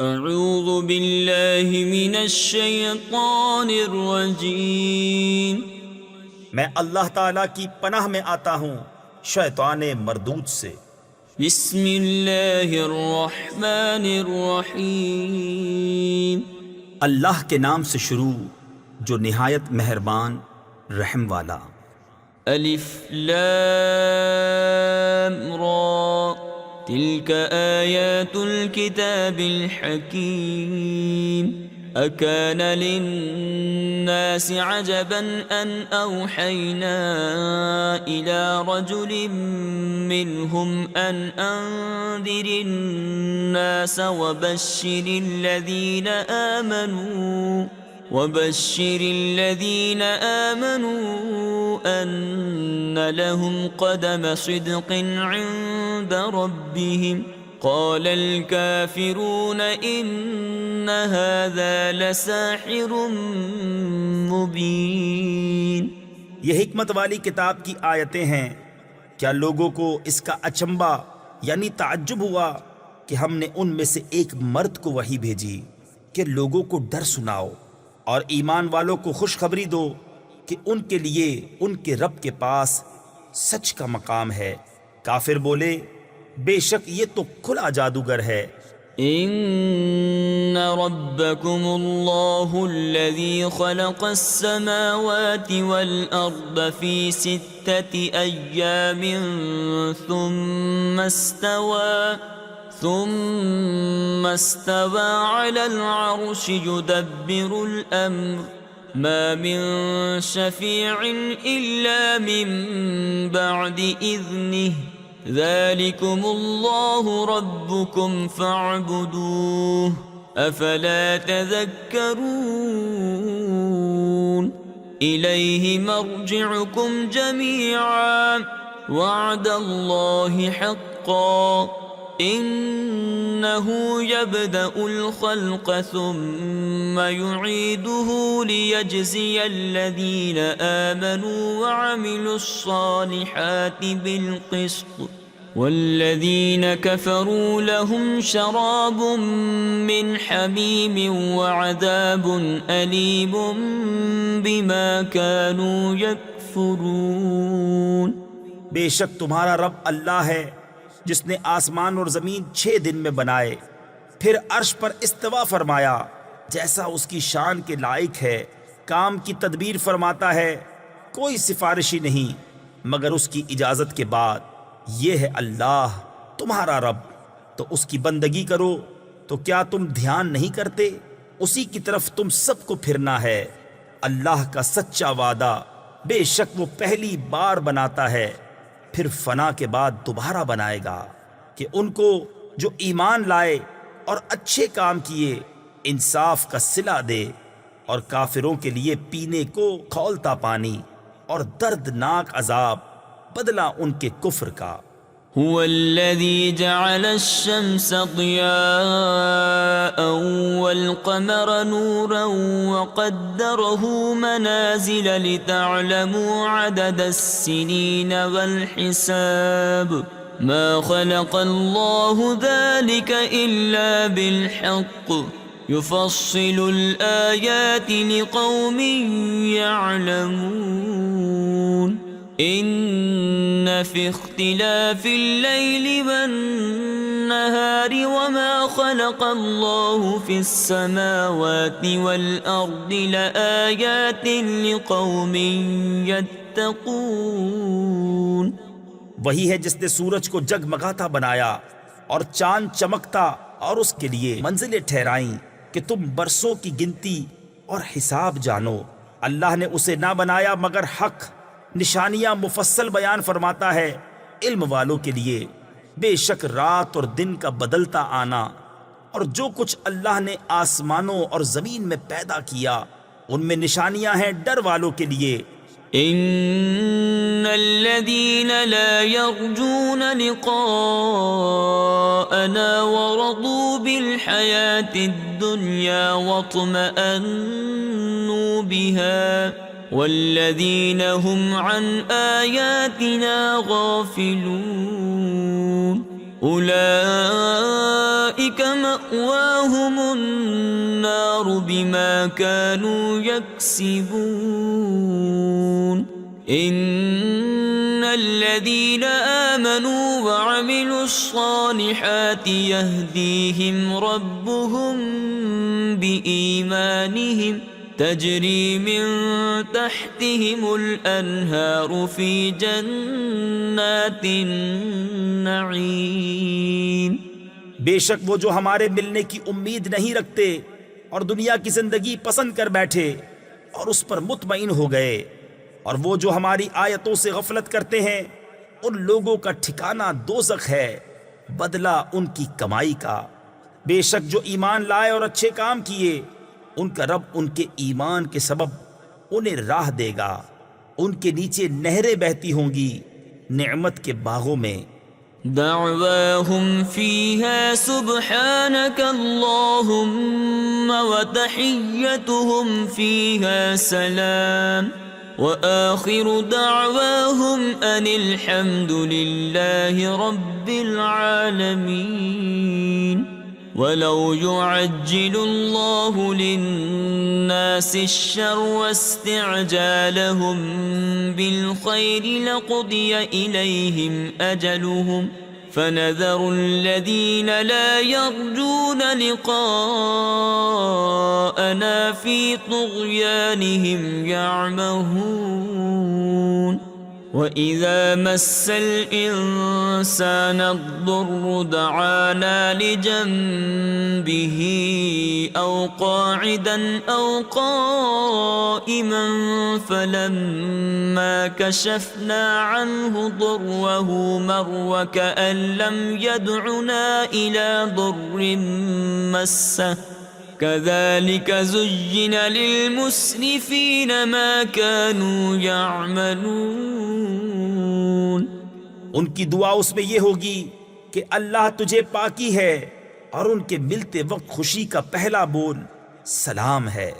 اعوذ باللہ من الشیطان الرجیم۔ میں اللہ تعالیٰ کی پناہ میں آتا ہوں شیطان مردود سے۔ بسم اللہ الرحمن الرحیم۔ اللہ کے نام سے شروع جو نہایت مہربان رحم والا۔ الف لام را تلك آیات الكتاب الحکیم۔ اکان للناس عجبا ان اوحینا الى رجل منهم ان انذر الناس وبشر الذين آمنوا أن لهم قدم صدق عند ربهم قال الكافرون إن هذا لساحر مبين۔ یہ حکمت والی کتاب کی آیتیں ہیں۔ کیا لوگوں کو اس کا اچنبھا یعنی تعجب ہوا کہ ہم نے ان میں سے ایک مرد کو وحی بھیجی کہ لوگوں کو ڈر سناؤ اور ایمان والوں کو خوشخبری دو کہ ان کے لیے ان کے رب کے پاس سچ کا مقام ہے۔ کافر بولے بے شک یہ تو کھلا جادوگر ہے۔ ان ربکم اللہ الذی خلق السماوات والارض فی 6 ایام ثم استوى على العرش يدبر الأمر ما من شفيع إلا من بعد إذنه ذلكم الله ربكم فاعبدوه أفلا تذكرون۔ إليه مرجعكم جميعا وعد الله حقا إنه يبدأ الخلق ثم يعيده ليجزي الذين آمنوا وعملوا الصالحات بالقسط والذين كفروا لهم شراب من حميم وعذاب أليم بما كانوا يكفرون۔ بے شک تمہارا رب اللہ ہے جس نے آسمان اور زمین 6 دن میں بنائے، پھر عرش پر استوا فرمایا جیسا اس کی شان کے لائق ہے، کام کی تدبیر فرماتا ہے، کوئی سفارشی نہیں مگر اس کی اجازت کے بعد۔ یہ ہے اللہ تمہارا رب، تو اس کی بندگی کرو۔ تو کیا تم دھیان نہیں کرتے؟ اسی کی طرف تم سب کو پھرنا ہے۔ اللہ کا سچا وعدہ، بے شک وہ پہلی بار بناتا ہے پھر فنا کے بعد دوبارہ بنائے گا، کہ ان کو جو ایمان لائے اور اچھے کام کیے انصاف کا صلہ دے، اور کافروں کے لیے پینے کو کھولتا پانی اور دردناک عذاب بدلہ ان کے کفر کا۔ هو الذي جعل الشمس ضياء والقمر نورا وقدره منازل لتعلموا عدد السنين والحساب ما خلق الله ذلك إلا بالحق يفصل الآيات لقوم يعلمون۔ ان في اختلاف الليل والنهار وما خلق الله في السماوات والارض لآيات لقوم يتقون۔ وہی ہے جس نے سورج کو جگمگاتا بنایا اور چاند چمکتا اور اس کے لیے منزلیں ٹھہرائیں کہ تم برسوں کی گنتی اور حساب جانو۔ اللہ نے اسے نہ بنایا مگر حق، نشانیاں مفصل بیان فرماتا ہے علم والوں کے لیے۔ بے شک رات اور دن کا بدلتا آنا اور جو کچھ اللہ نے آسمانوں اور زمین میں پیدا کیا ان میں نشانیاں ہیں ڈر والوں کے لیے۔ ان الذين لا يرجون لقاءنا ورضوا بالحياة الدنيا واطمأنوا بها والذين هم عن آياتنا غافلون۔ أولئك مأواهم النار بما كانوا يكسبون إن الذين آمنوا وعملوا الصالحات يهديهم ربهم بإيمانهم تجري من تحتهم الأنهار في جنات النعيم. بے شک وہ جو ہمارے ملنے کی امید نہیں رکھتے اور دنیا کی زندگی پسند کر بیٹھے اور اس پر مطمئن ہو گئے، اور وہ جو ہماری آیتوں سے غفلت کرتے ہیں، ان لوگوں کا ٹھکانہ دوزخ ہے، بدلہ ان کی کمائی کا. بے شک جو ایمان لائے اور اچھے کام کیے، ان کا رب ان کے ایمان کے سبب انہیں راہ دے گا، ان کے نیچے نہریں بہتی ہوں گی نعمت کے باغوں میں. دعواهم فيها سبحانك اللهم وتحيتهم فيها سلام وآخر دعواهم أن الحمد لله رب العالمين. ولو يعجل الله للناس الشر واستعجالهم بالخير لقضي إليهم أجلهم فنذر الذين لا يرجون لقاءنا في طغيانهم يعمهون. وَإِذَا مَسَّ الْإِنسَانَ الضُّرُّ دَعَانَا لِجَنبِهِ أَوْ قَاعِدًا أَوْ قَائِمًا فَلَمَّا كَشَفْنَا عَنْهُ ضُرَّهُ مَرَّ كَأَن لَّمْ يَدْعُنَا إِلَى ضُرٍّ مَّسَّهُ كذلك زين للمسرفين ما كانوا يعملون. ان کی دعا اس میں یہ ہوگی کہ اللہ تجھے پاکی ہے، اور ان کے ملتے وقت خوشی کا پہلا بول سلام ہے،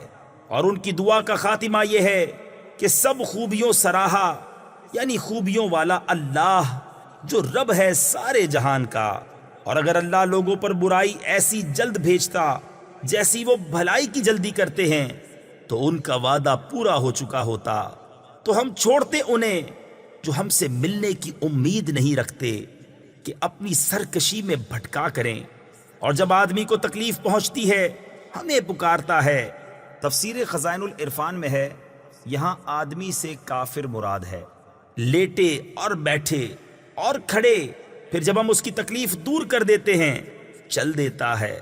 اور ان کی دعا کا خاتمہ یہ ہے کہ سب خوبیوں سراہا، یعنی خوبیوں والا اللہ جو رب ہے سارے جہان کا. اور اگر اللہ لوگوں پر برائی ایسی جلد بھیجتا جیسی وہ بھلائی کی جلدی کرتے ہیں تو ان کا وعدہ پورا ہو چکا ہوتا، تو ہم چھوڑتے انہیں جو ہم سے ملنے کی امید نہیں رکھتے کہ اپنی سرکشی میں بھٹکا کریں، اور جب آدمی کو تکلیف پہنچتی ہے ہمیں پکارتا ہے. تفسیر خزائن العرفان میں ہے یہاں آدمی سے کافر مراد ہے، لیٹے اور بیٹھے اور کھڑے، پھر جب ہم اس کی تکلیف دور کر دیتے ہیں چل دیتا ہے،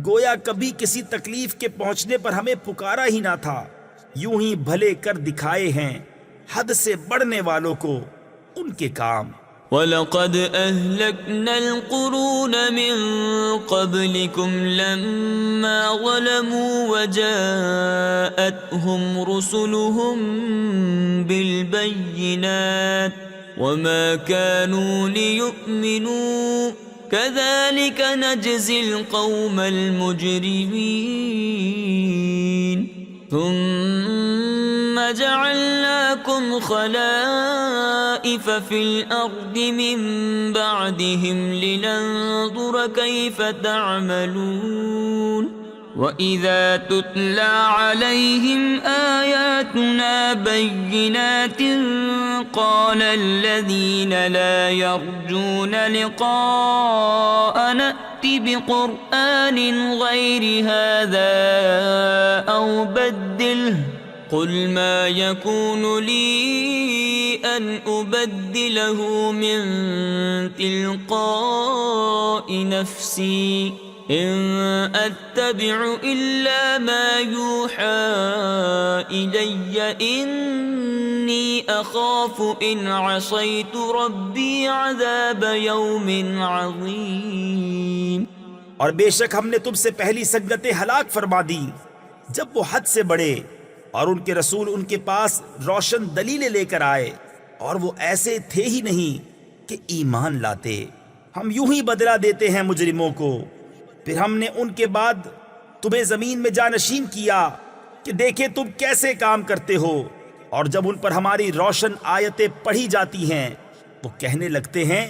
گویا کبھی کسی تکلیف کے پہنچنے پر ہمیں پکارا ہی نہ تھا. یوں ہی بھلے کر دکھائے ہیں حد سے بڑھنے والوں کو ان کے کام. وَلَقَدْ أَهْلَكْنَا الْقُرُونَ مِنْ قَبْلِكُمْ لَمَّا ظَلَمُوا وَجَاءَتْهُمْ رُسُلُهُم بِالْبَيِّنَاتِ وَمَا كَانُوا لِيُؤْمِنُوا كذلك نجزي القوم المجرمين. ثم جعلناكم خلائف في الأرض من بعدهم لننظر كيف تعملون. وَإِذَا تُتْلَى عَلَيْهِمْ آيَاتُنَا بَيِّنَاتٍ قَالَ الَّذِينَ لَا يَرْجُونَ لِقَاءَنَا ائْتِ بِقُرْآنٍ غَيْرِ هَذَا أَوْ بَدِّلْهُ قُلْ مَا يَكُونُ لِي أَنْ أُبَدِّلَهُ مِنْ تِلْقَاءِ نَفْسِي إِنْ أَتَّبِعُ إِلَّا مَا يُوحَى إِلَيَّ إِنِّي أَخَافُ إِنْ عَصَيْتُ رَبِّي عَذَابَ يَوْمٍ عَظِيمٍ. اور بے شک ہم نے تم سے پہلی سجدتیں ہلاک فرما دی جب وہ حد سے بڑھے اور ان کے رسول ان کے پاس روشن دلیلیں لے کر آئے، اور وہ ایسے تھے ہی نہیں کہ ایمان لاتے. ہم یوں ہی بدلہ دیتے ہیں مجرموں کو. پھر ہم نے ان کے بعد تمہیں زمین میں جانشین کیا کہ دیکھیں تم کیسے کام کرتے ہو، اور جب ان پر ہماری روشن آیتیں پڑھی جاتی ہیں وہ کہنے لگتے ہیں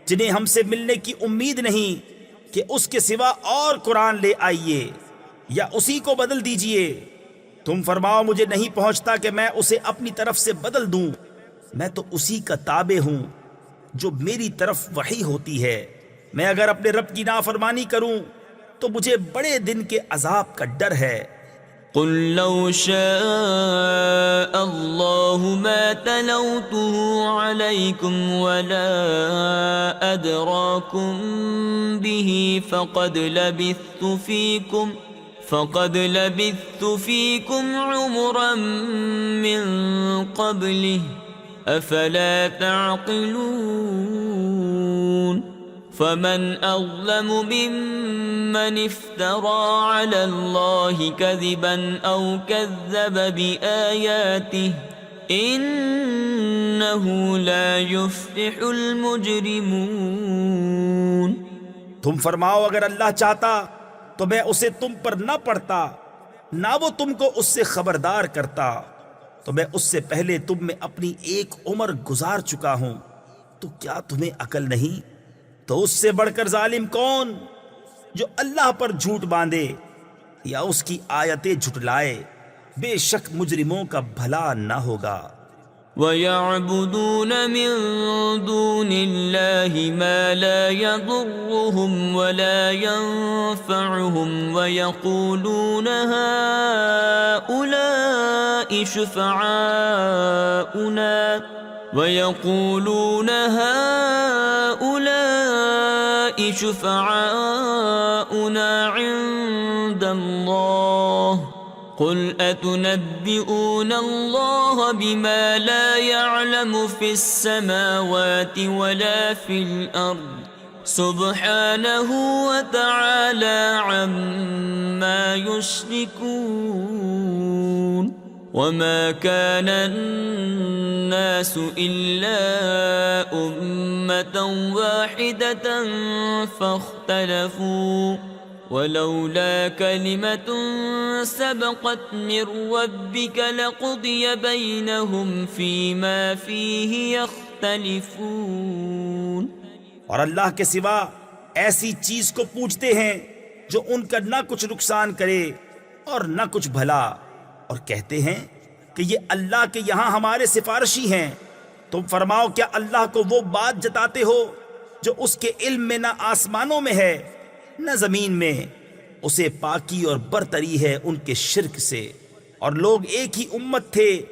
جنہیں ہم سے ملنے کی امید نہیں کہ اس کے سوا اور قرآن لے آئیے یا اسی کو بدل دیجئے۔ تم فرماؤ مجھے نہیں پہنچتا کہ میں اسے اپنی طرف سے بدل دوں، میں تو اسی کا تابع ہوں جو میری طرف وحی ہوتی ہے۔ میں اگر اپنے رب کی نافرمانی کروں تو مجھے بڑے دن کے عذاب کا ڈر ہے۔ قل لو شاء الله ما تلوته عليكم ولا أدراكم به فقد لبثت فيكم عمرا من قبله أفلا تعقلون فمن أظلم ممن افترى على الله كذبا أو كذب بآياته إنه لا يفلح المجرمون۔ تم فرماؤ اگر اللہ چاہتا تو میں اسے تم پر نہ پڑھتا، نہ وہ تم کو اس سے خبردار کرتا، تو میں اس سے پہلے تم میں اپنی ایک عمر گزار چکا ہوں، تو کیا تمہیں عقل نہیں؟ تو اس سے بڑھ کر ظالم کون جو اللہ پر جھوٹ باندھے یا اس کی آیتیں جھٹلائے؟ بے شک مجرموں کا بھلا نہ ہوگا۔ وَيَعْبُدُونَ مِن دُونِ اللَّهِ مَا لَا يَضُرُّهُمْ وَلَا يَنفَعُهُمْ وَيَقُولُونَ هَؤُلَاءِ شُفَعَاؤُنَا عِندَ اللَّهِ قُلْ أَتُنَبِّئُونَ اللَّهَ بِمَا لَا يَعْلَمُ فِي السَّمَاوَاتِ وَلَا فِي الْأَرْضِ سُبْحَانَهُ وَتَعَالَى عَمَّا يُشْرِكُونَ۔ وَمَا كَانَ النَّاسُ إِلَّا أُمَّةً وَاحِدَةً فَاخْتَلَفُوا وَلَوْلَا كَلِمَةٌ سَبَقَتْ مِنْ رَبِّكَ لَقُضِيَ بَيْنَهُمْ فِيمَا فِيهِ يَخْتَلِفُونَ۔ اور اللہ کے سوا ایسی چیز کو پوجتے ہیں جو ان کا نہ کچھ نقصان کرے اور نہ کچھ بھلا، اور کہتے ہیں کہ یہ اللہ کے یہاں ہمارے سفارشی ہیں۔ تم فرماؤ کیا اللہ کو وہ بات جتاتے ہو جو اس کے علم میں نہ آسمانوں میں ہے نہ زمین میں؟ اسے پاکی اور برتری ہے ان کے شرک سے، اور لوگ ایک ہی امت تھے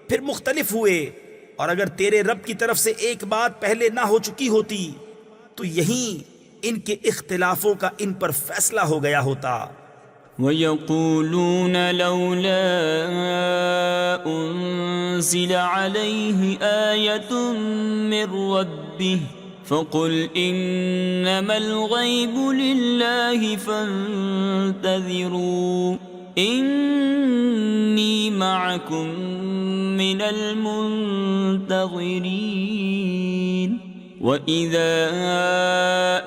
پھر مختلف ہوئے، اور اگر تیرے رب کی طرف سے ایک بات پہلے نہ ہو چکی ہوتی تو یہیں ان کے اختلافوں کا ان پر فیصلہ ہو گیا ہوتا۔ وَيَقُولُونَ لَوْلَا أُنزِلَ عَلَيْهِ آيَةٌ مِّن رَّبِّهِ فَقُلْ إِنَّمَا الْغَيْبُ لِلَّهِ فَانتَظِرُوا إِنِّي مَعَكُم مِّنَ الْمُنتَظِرِينَ۔ وَإِذَا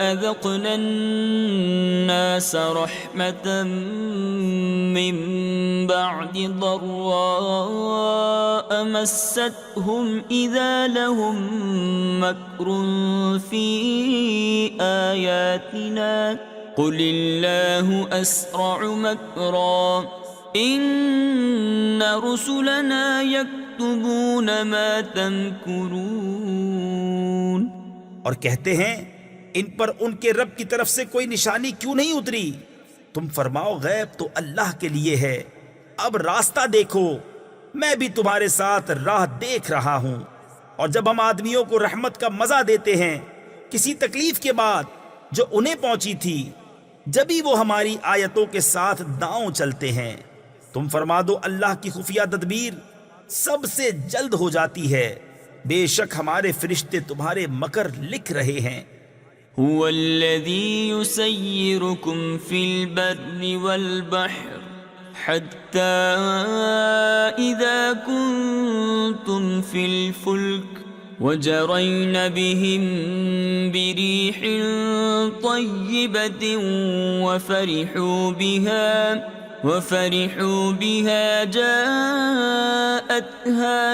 أَذَقْنَا النَّاسَ رَحْمَةً مِّن بَعْدِ ضَرَّاءَ مَسَّتْهُمْ إِذَا لَهُم مَّكْرٌ فِي آيَاتِنَا قُلِ اللَّهُ أَسْرَعُ مَكْرًا إِنَّ رُسُلَنَا يَكْتُبُونَ مَا تَمْكُرُونَ۔ اور کہتے ہیں ان پر ان کے رب کی طرف سے کوئی نشانی کیوں نہیں اتری؟ تم فرماؤ غیب تو اللہ کے لیے ہے، اب راستہ دیکھو، میں بھی تمہارے ساتھ راہ دیکھ رہا ہوں۔ اور جب ہم آدمیوں کو رحمت کا مزہ دیتے ہیں کسی تکلیف کے بعد جو انہیں پہنچی تھی، جبھی وہ ہماری آیتوں کے ساتھ داؤں چلتے ہیں۔ تم فرما دو اللہ کی خفیہ تدبیر سب سے جلد ہو جاتی ہے، بے شک ہمارے فرشتے تمہارے مکر لکھ رہے ہیں۔ هو الذي يسيركم في البر والبحر حتى إذا كنتم في الفلك وجرين بهم بريح طيبة وفرحوا بها جاءتها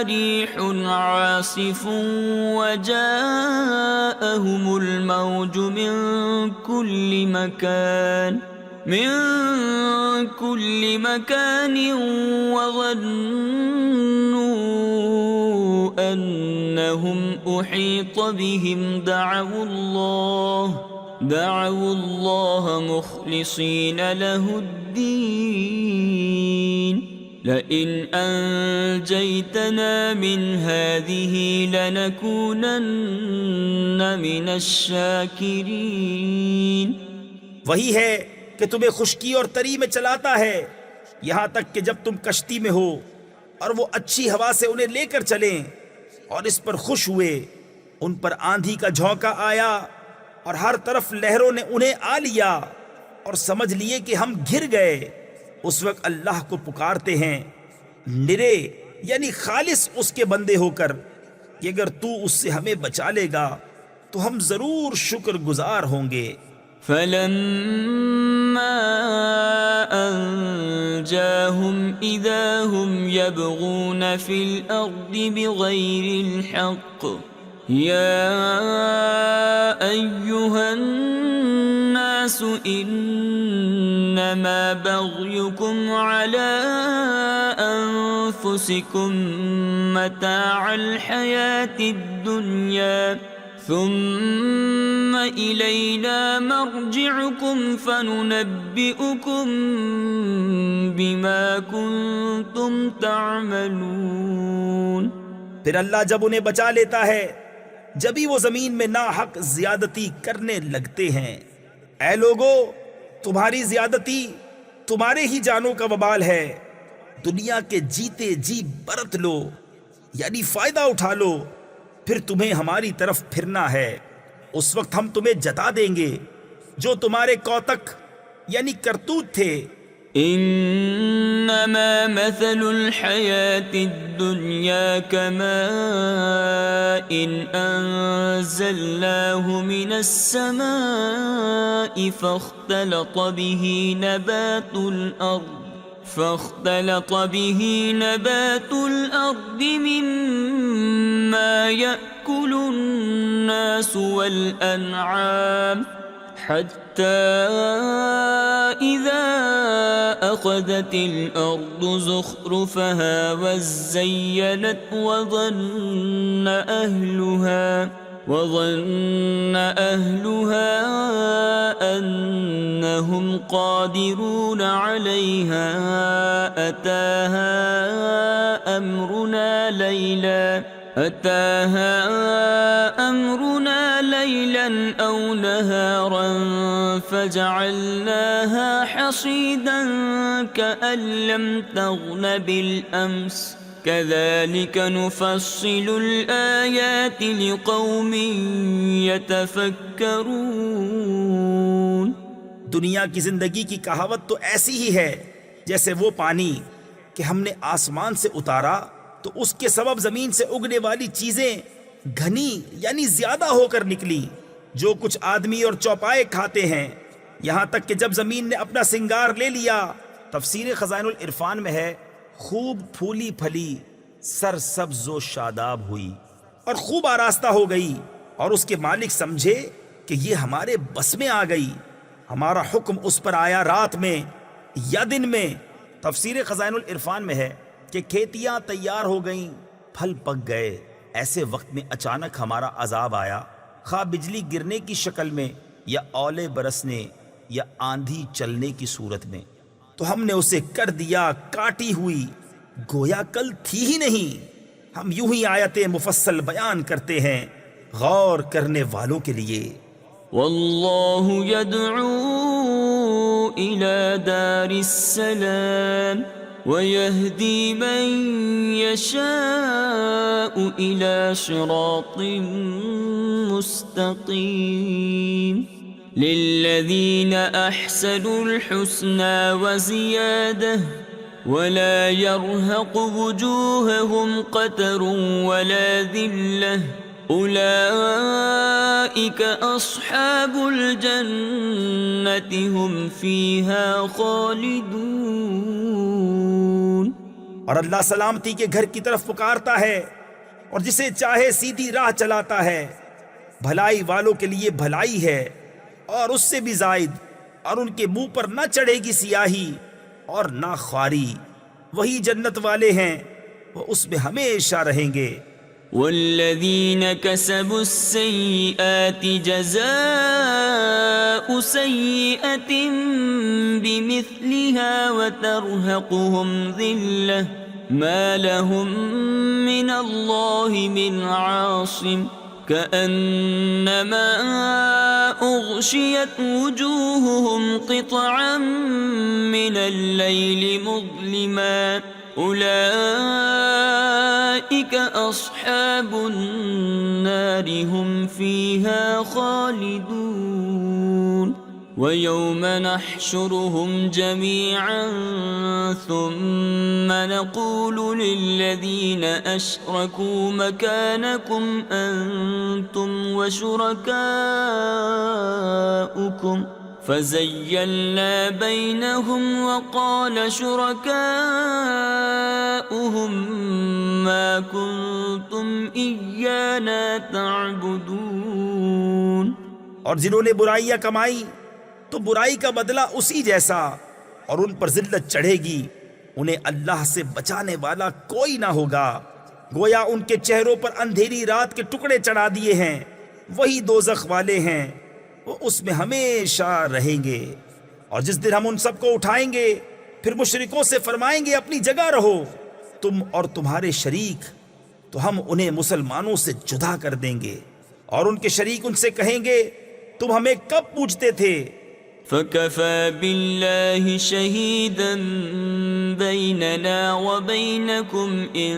ريح عاصف وجاءهم الموج من كل مكان وظنوا أنهم أحيط بهم دعوا الله مخلصين له الدين لئن أنجيتنا من هذه لنكونن من الشاكرين. وہی ہے کہ تمہیں خشکی اور تری میں چلاتا ہے یہاں تک کہ جب تم کشتی میں ہو اور وہ اچھی ہوا سے انہیں لے کر چلیں اور اس پر خوش ہوئے. ان پر آندھی کا جھونکا آیا اور ہر طرف لہروں نے انہیں آ لیا اور سمجھ لیے کہ ہم گر گئے. اس وقت اللہ کو پکارتے ہیں نرے یعنی خالص اس کے بندے ہو کر کہ اگر تو اس سے ہمیں بچا لے گا تو ہم ضرور شکر گزار ہوں گے. فلما أنجاهم إذا هم يبغون في الأرض بغير الحق يا أيها الناس إنما بغيكم على أنفسكم متاع الحياة الدنيا ثم إلينا مرجعكم فننبئكم بما كنتم تعملون. پھر اللہ جب انہیں بچا لیتا ہے جبھی وہ زمین میں ناحق زیادتی کرنے لگتے ہیں. اے لوگو تمہاری زیادتی تمہارے ہی جانوں کا وبال ہے. دنیا کے جیتے جی برت لو یعنی فائدہ اٹھا لو پھر تمہیں ہماری طرف پھرنا ہے. اس وقت ہم تمہیں جتا دیں گے جو تمہارے کوتک یعنی کرتوت تھے. انما مثل الحياة الدنيا كماء انزلناه من السماء فاختلط به نبات الأرض مما يأكل الناس والأنعام حتى إذا أخذت الأرض زخرفها وزينت وظن أهلها أنهم قادرون عليها أتاها أمرنا ليلا أو نهارا فجعلناها حصيدا كأن لم تغن بالأمس كذلك نفصل الآيات لقوم يتفكرون. دنیا کی زندگی کی کہاوت تو ایسی ہی ہے جیسے وہ پانی کہ ہم نے آسمان سے اتارا تو اس کے سبب زمین سے اگنے والی چیزیں گھنی یعنی زیادہ ہو کر نکلی جو کچھ آدمی اور چوپائے کھاتے ہیں یہاں تک کہ جب زمین نے اپنا سنگار لے لیا. تفسیر خزائن العرفان میں ہے خوب پھولی پھلی سر سبز و شاداب ہوئی اور خوب آراستہ ہو گئی اور اس کے مالک سمجھے کہ یہ ہمارے بس میں آ گئی. ہمارا حکم اس پر آیا رات میں یا دن میں. تفسیر خزائن العرفان میں ہے کہ کھیتیاں تیار ہو گئیں پھل پک گئے. ایسے وقت میں اچانک ہمارا عذاب آیا خواہ بجلی گرنے کی شکل میں یا اولے برسنے یا آندھی چلنے کی صورت میں تو ہم نے اسے کر دیا کاٹی ہوئی گویا کل تھی ہی نہیں. ہم یوں ہی آیتیں مفصل بیان کرتے ہیں غور کرنے والوں کے لیے. واللہ يدعو الى دار السلام ويهدي من يشاء إلى صراط مستقيم للذين أحسنوا الحسنى وزيادة ولا يرهق وجوههم قتر ولا ذلة أولئك أصحاب الجنة هم فيها خالدون. اور اللہ سلامتی کے گھر کی طرف پکارتا ہے اور جسے چاہے سیدھی راہ چلاتا ہے. بھلائی والوں کے لیے بھلائی ہے اور اس سے بھی زائد، اور ان کے منہ پر نہ چڑھے گی سیاہی اور نہ خواری. وہی جنت والے ہیں، وہ اس میں ہمیشہ رہیں گے. والذين كسبوا السيئات جزاء سيئة بمثلها وترهقهم ذلة ما لهم من الله من عاصم كأنما أغشيت وجوههم قطعا من الليل مظلما أولئك أصحاب النار هم فيها خالدون. ويوم نحشرهم جميعا ثم نقول للذين أشركوا مكانكم أنتم وشركاؤكم فزيّلنا بينهم وقال شركاؤهم ما كنتم إيانا تعبدون. اور جنہوں نے برائیاں کمائی تو برائی کا بدلہ اسی جیسا، اور ان پر ذلت چڑھے گی. انہیں اللہ سے بچانے والا کوئی نہ ہوگا. گویا ان کے چہروں پر اندھیری رات کے ٹکڑے چڑھا دیے ہیں. وہی دوزخ والے ہیں، وہ اس میں ہمیشہ رہیں گے. اور جس دن ہم ان سب کو اٹھائیں گے پھر مشرکوں سے فرمائیں گے اپنی جگہ رہو، تم اور تمہارے شریک، تو ہم انہیں مسلمانوں سے جدا کر دیں گے. اور ان کے شریک ان سے کہیں گے تم ہمیں کب پوچھتے تھے؟ فَكَفَى بِاللَّهِ شَهِيدًا بَيْنَنَا وَبَيْنَكُمْ إِن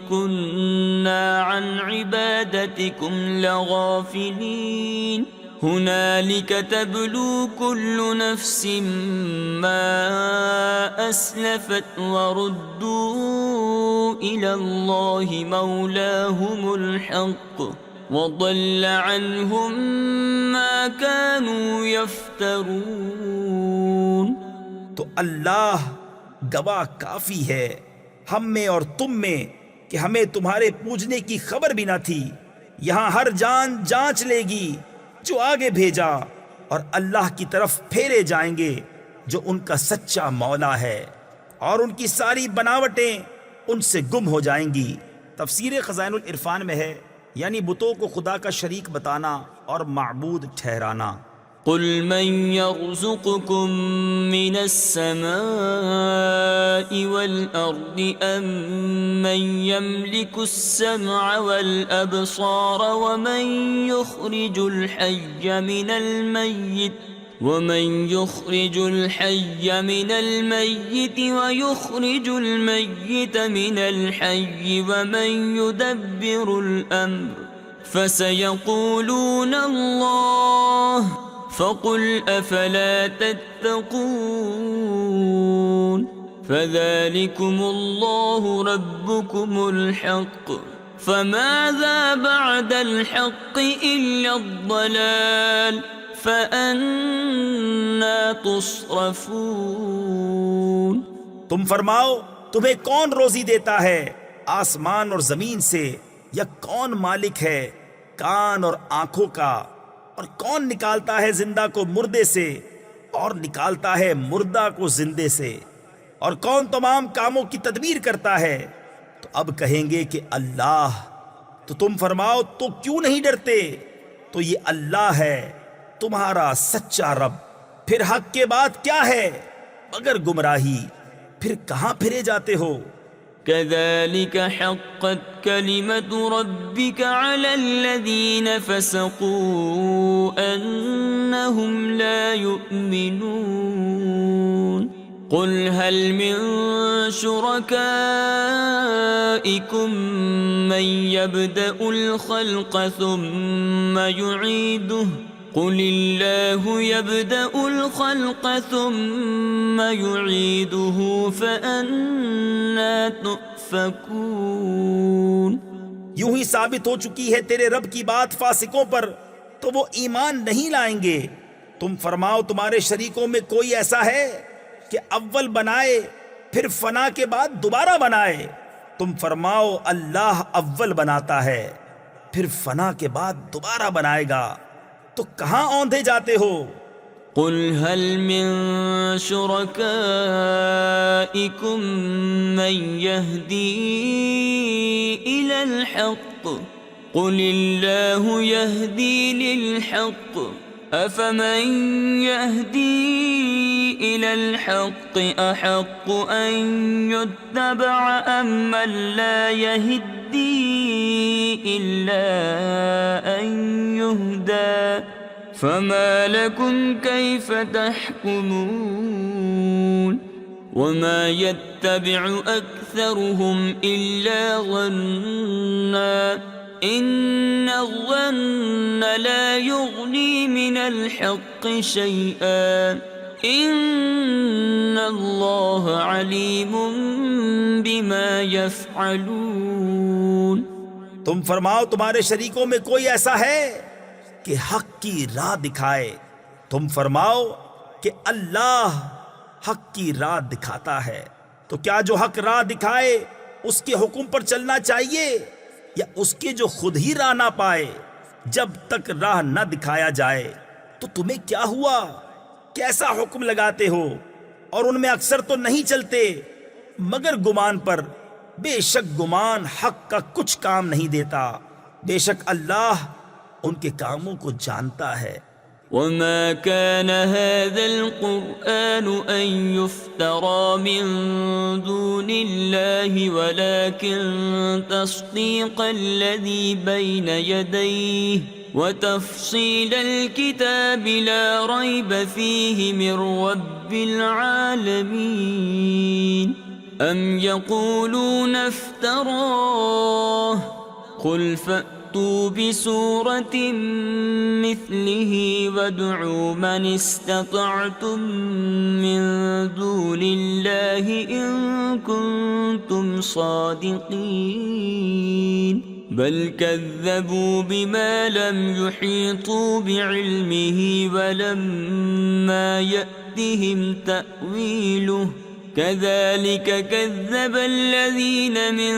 كُنَّا عَنْ عِبَادَتِكُمْ لَغَافِلِينَ. هُنَالِكَ تَبْلُو كُلُّ نَفْسٍ مَا أَسْلَفَتْ وَرُدُّوا إِلَى اللَّهِ مَوْلَاهُمُ الْحَقِّ وَضَلَّ عَنْهُمْ مَا كَانُوا يَفْتَرُونَ. تو اللہ گواہ کافی ہے ہم میں اور تم میں کہ ہمیں تمہارے پوجنے کی خبر بھی نہ تھی. یہاں ہر جان جانچ لے گی جو آگے بھیجا، اور اللہ کی طرف پھیرے جائیں گے جو ان کا سچا مولا ہے، اور ان کی ساری بناوٹیں ان سے گم ہو جائیں گی. تفسیر خزائن العرفان میں ہے، یعنی بتوں کو خدا کا شریک بتانا اور معبود ٹھہرانا. قل من يرزقكم من السماء والأرض أم من يملك السمع والأبصار ومن يخرج الحي من الميت ويخرج الميت من الحي ومن يدبر الأمر فسيقولون الله فقل أفلا تتقون. فذلكم الله ربكم الحق فماذا بعد الحق إلا الضلال فأنا تصرفون. تم فرماؤ تمہیں کون روزی دیتا ہے آسمان اور زمین سے، یا کون مالک ہے کان اور آنکھوں کا، اور کون نکالتا ہے زندہ کو مردے سے اور نکالتا ہے مردہ کو زندے سے، اور کون تمام کاموں کی تدبیر کرتا ہے؟ تو اب کہیں گے کہ اللہ. تو تم فرماؤ تو کیوں نہیں ڈرتے؟ تو یہ اللہ ہے تمہارا سچا رب. پھر حق کے بعد کیا ہے مگر گمراہی؟ پھر کہاں پھرے جاتے ہو؟ كذلك حقت كلمة ربك على الذين فسقوا أنهم لا يؤمنون. قل هل من شركائكم من يبدأ الخلق ثم يعيده قل الله يبدأ الخلق ثم يعيده فأنا تؤفكون. یوں ہی ثابت ہو چکی ہے تیرے رب کی بات فاسقوں پر تو وہ ایمان نہیں لائیں گے۔ تم فرماؤ تمہارے شریکوں میں کوئی ایسا ہے کہ اول بنائے پھر فنا کے بعد دوبارہ بنائے؟ تم فرماؤ اللہ اول بناتا ہے پھر فنا کے بعد دوبارہ بنائے گا، تو کہاں اوندھے جاتے ہو؟ قل هل من شركائكم من يهدي إلى الحق قل الله يهدي للحق أفمن يهدي إلى الحق أحق أن يتبع أم من لا يهدي إلا أن يهدى فما لكم كيف تحكمون وما يتبع أكثرهم إلا ظنا إن الظن لا يغني من الحق شيئا إن الله عليم بما يفعلون۔ تم فرماؤ تمہارے شریکوں میں کوئی ایسا ہے کہ حق کی راہ دکھائے؟ تم فرماؤ کہ اللہ حق کی راہ دکھاتا ہے، تو کیا جو حق راہ دکھائے اس کے حکم پر چلنا چاہیے یا اس کے جو خود ہی راہ نہ پائے؟ جب تک راہ نہ دکھایا جائے تو تمہیں کیا ہوا؟ کیسا حکم لگاتے ہو؟ اور ان میں اکثر تو نہیں چلتے مگر گمان پر۔ بے شک گمان حق کا کچھ کام نہیں دیتا، بے شک اللہ ان کے کاموں کو جانتا ہے۔ وما كان هذا القرآن أن يفترى من دون الله ولكن تصديق الذي بين يديه وتفصيل الكتاب لا ريب فيه من رب العالمين أم يقولون افتراه قل فأتوا بسورة مثله وادعوا من استطعتم من دون الله إن كنتم صادقين بل كذبوا بما لم يحيطوا بعلمه ولما يأتهم تأويله كذلك كذب الذين من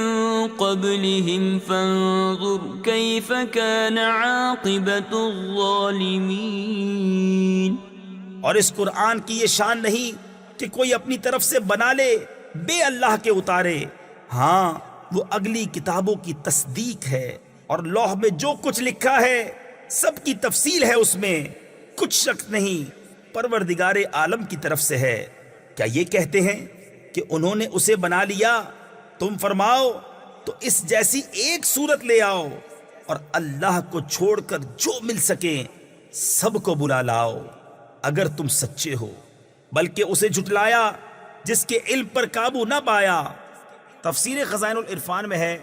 قبلهم فانظر كيف كان عاقبة الظالمين۔ اور اس قرآن کی یہ شان نہیں کہ کوئی اپنی طرف سے بنا لے بے اللہ کے اتارے، ہاں وہ اگلی کتابوں کی تصدیق ہے، اور لوح میں جو کچھ لکھا ہے سب کی تفصیل ہے، اس میں کچھ شک نہیں، پروردگار عالم کی طرف سے ہے۔ کیا یہ کہتے ہیں کہ انہوں نے اسے بنا لیا؟ تم فرماؤ تو اس جیسی ایک صورت لے آؤ، اور اللہ کو چھوڑ کر جو مل سکیں سب کو بلا لاؤ اگر تم سچے ہو، بلکہ اسے جھٹلایا جس کے علم پر قابو نہ پایا۔ تفسیر خزائن العرفان میں ہے،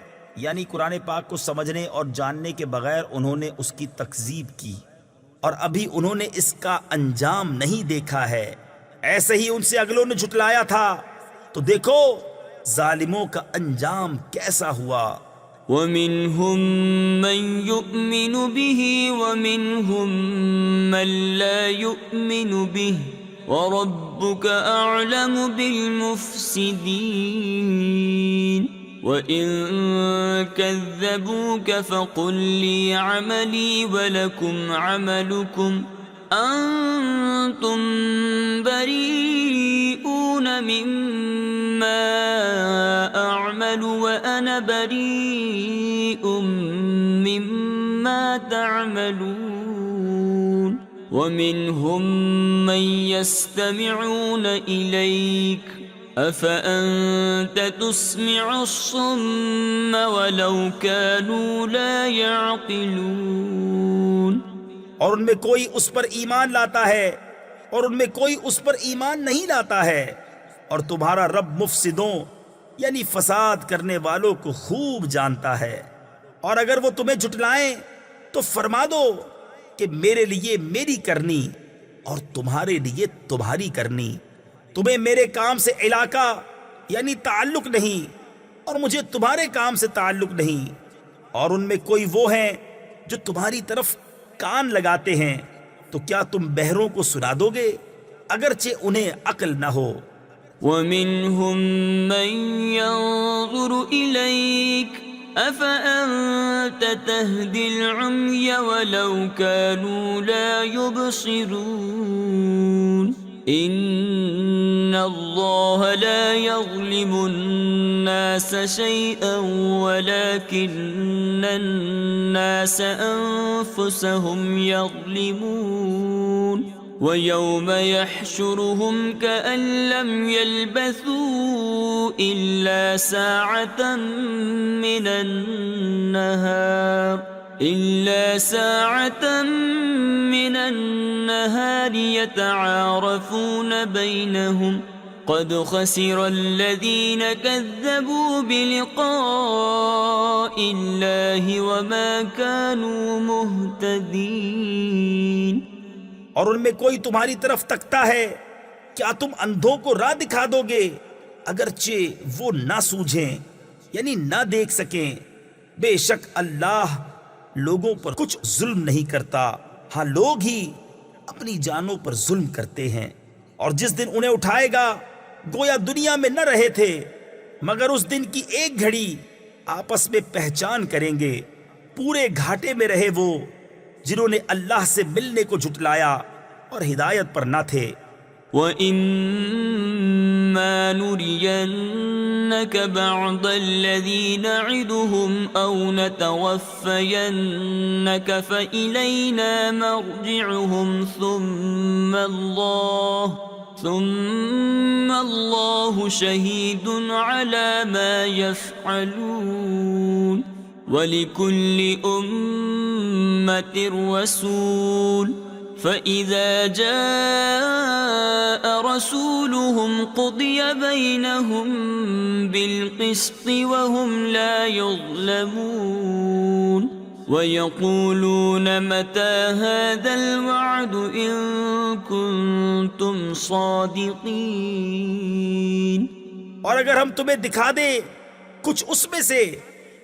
یعنی قرآن پاک کو سمجھنے اور جاننے کے بغیر انہوں نے اس کی تکذیب کی، اور ابھی انہوں نے اس کا انجام نہیں دیکھا ہے، ایسے ہی ان سے اگلوں نے جھٹلایا تھا، تو دیکھو ظالموں کا انجام کیسا ہوا۔ وَمِنْهُمْ مَنْ يُؤْمِنُ بِهِ وَمِنْهُمْ مَنْ لَا يُؤْمِنُ بِهِ وَرَبُّكَ أَعْلَمُ بِالْمُفْسِدِينَ وَإِن كَذَّبُوكَ فَقُلْ لِي عَمَلِي وَلَكُمْ عَمَلُكُمْ أَنْتُمْ بَرِيئُونَ مِمَّا أَعْمَلُ وَأَنَا بَرِيءٌ مِمَّا تَعْمَلُونَ وَمِنْهُمْ مَنْ يَسْتَمِعُونَ إِلَيْكَ أَفَأَنْتَ تُسْمِعُ الصُّمَّ وَلَوْ كَانُوا لَا يَعْقِلُونَ۔ اور ان میں کوئی اس پر ایمان لاتا ہے اور ان میں کوئی اس پر ایمان نہیں لاتا ہے، اور تمہارا رب مفسدوں یعنی فساد کرنے والوں کو خوب جانتا ہے۔ اور اگر وہ تمہیں جھٹلائیں تو فرما دو کہ میرے لیے میری کرنی اور تمہارے لیے تمہاری کرنی، تمہیں میرے کام سے علاقہ یعنی تعلق نہیں، اور مجھے تمہارے کام سے تعلق نہیں، اور ان میں کوئی وہ ہیں جو تمہاری طرف کان لگاتے ہیں، تو کیا تم بہروں کو سنا دو گے اگرچہ انہیں عقل نہ ہو؟ ومنهم من ينظر إليك أفأنت تهدي العمي ولو كانوا لا يبصرون إن الله لا يظلم الناس شيئا ولكن الناس أنفسهم يظلمون وَيَوْمَ يَحْشُرُهُمْ كَأَن لَّمْ يَلْبَثُوا إِلَّا سَاعَةً مِّنَ النَّهَارِ يَتَعَارَفُونَ بَيْنَهُمْ قَدْ خَسِرَ الَّذِينَ كَذَّبُوا بِلِقَاءِ اللَّهِ وَمَا كَانُوا مُهْتَدِينَ۔ اور ان میں کوئی تمہاری طرف تکتا ہے، کیا تم اندھوں کو راہ دکھا دو گے اگرچہ وہ نہ سوجھیں، یعنی نہ دیکھ سکیں؟ بے شک اللہ لوگوں پر کچھ ظلم نہیں کرتا، ہاں لوگ ہی اپنی جانوں پر ظلم کرتے ہیں۔ اور جس دن انہیں اٹھائے گا گویا دنیا میں نہ رہے تھے، مگر اس دن کی ایک گھڑی آپس میں پہچان کریں گے۔ پورے گھاٹے میں رہے وہ جنہوں نے اللہ سے ملنے کو جھٹلایا اور ہدایت پر نہ تھے۔ وَإِمَّا نُرِيَنَّكَ بَعْضَ الَّذِي نَعِدُهُمْ أَوْ نَتَوَفَّيَنَّكَ فَإِلَيْنَا مَرْجِعُهُمْ ثُمَّ اللَّهُ شَهِيدٌ عَلَى مَا يَفْعَلُونَ وَلِكُلِّ أُمَّةٍ رَسُولٌ فَإِذَا جَاءَ رَسُولُهُمْ قُضِيَ بَيْنَهُم بِالْقِسْطِ وَهُمْ لَا يُظْلَمُونَ وَيَقُولُونَ مَتَى هَذَا الْوَعْدُ إِن كُنتُمْ صَادِقِينَ۔ اور اگر ہم تمہیں دکھا دیں کچھ اس میں سے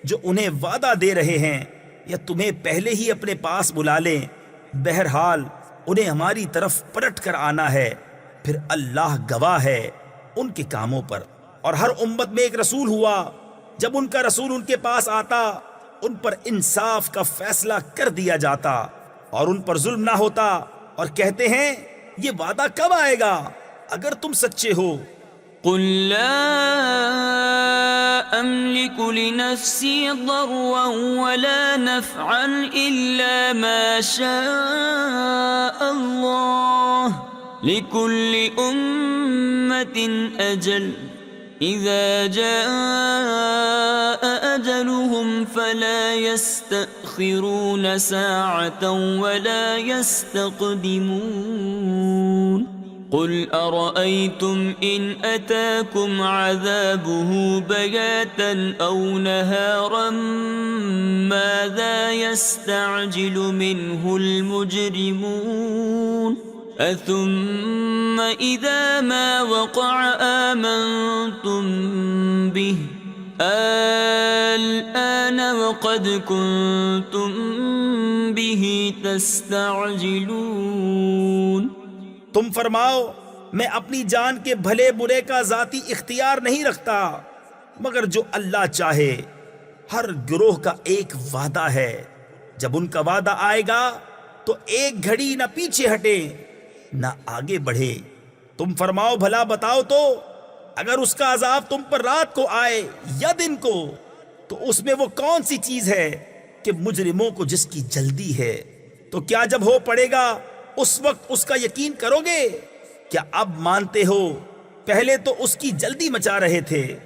جو انہیں وعدہ دے رہے ہیں، یا تمہیں پہلے ہی اپنے پاس بلا لیں، بہرحال انہیں ہماری طرف پلٹ کر آنا ہے، پھر اللہ گواہ ہے ان کے کاموں پر۔ اور ہر امت میں ایک رسول ہوا، جب ان کا رسول ان کے پاس آتا ان پر انصاف کا فیصلہ کر دیا جاتا اور ان پر ظلم نہ ہوتا، اور کہتے ہیں یہ وعدہ کب آئے گا اگر تم سچے ہو؟ قل لا أملك لنفسي ضرا ولا نفعا إلا ما شاء الله لكل أمة أجل إذا جاء أجلهم فلا يستأخرون ساعة ولا يستقدمون قل أرأيتم إن أتاكم عذابه بياتا أو نهارا ماذا يستعجل منه المجرمون أثم إذا ما وقع آمنتم به الآن وقد كنتم به تستعجلون۔ تم فرماؤ میں اپنی جان کے بھلے برے کا ذاتی اختیار نہیں رکھتا، مگر جو اللہ چاہے۔ ہر گروہ کا ایک وعدہ ہے، جب ان کا وعدہ آئے گا تو ایک گھڑی نہ پیچھے ہٹے نہ آگے بڑھے۔ تم فرماؤ بھلا بتاؤ تو اگر اس کا عذاب تم پر رات کو آئے یا دن کو تو اس میں وہ کون سی چیز ہے کہ مجرموں کو جس کی جلدی ہے؟ تو کیا جب ہو پڑے گا اس وقت اس کا یقین کرو گے؟ کیا اب مانتے ہو؟ پہلے تو اس کی جلدی مچا رہے تھے۔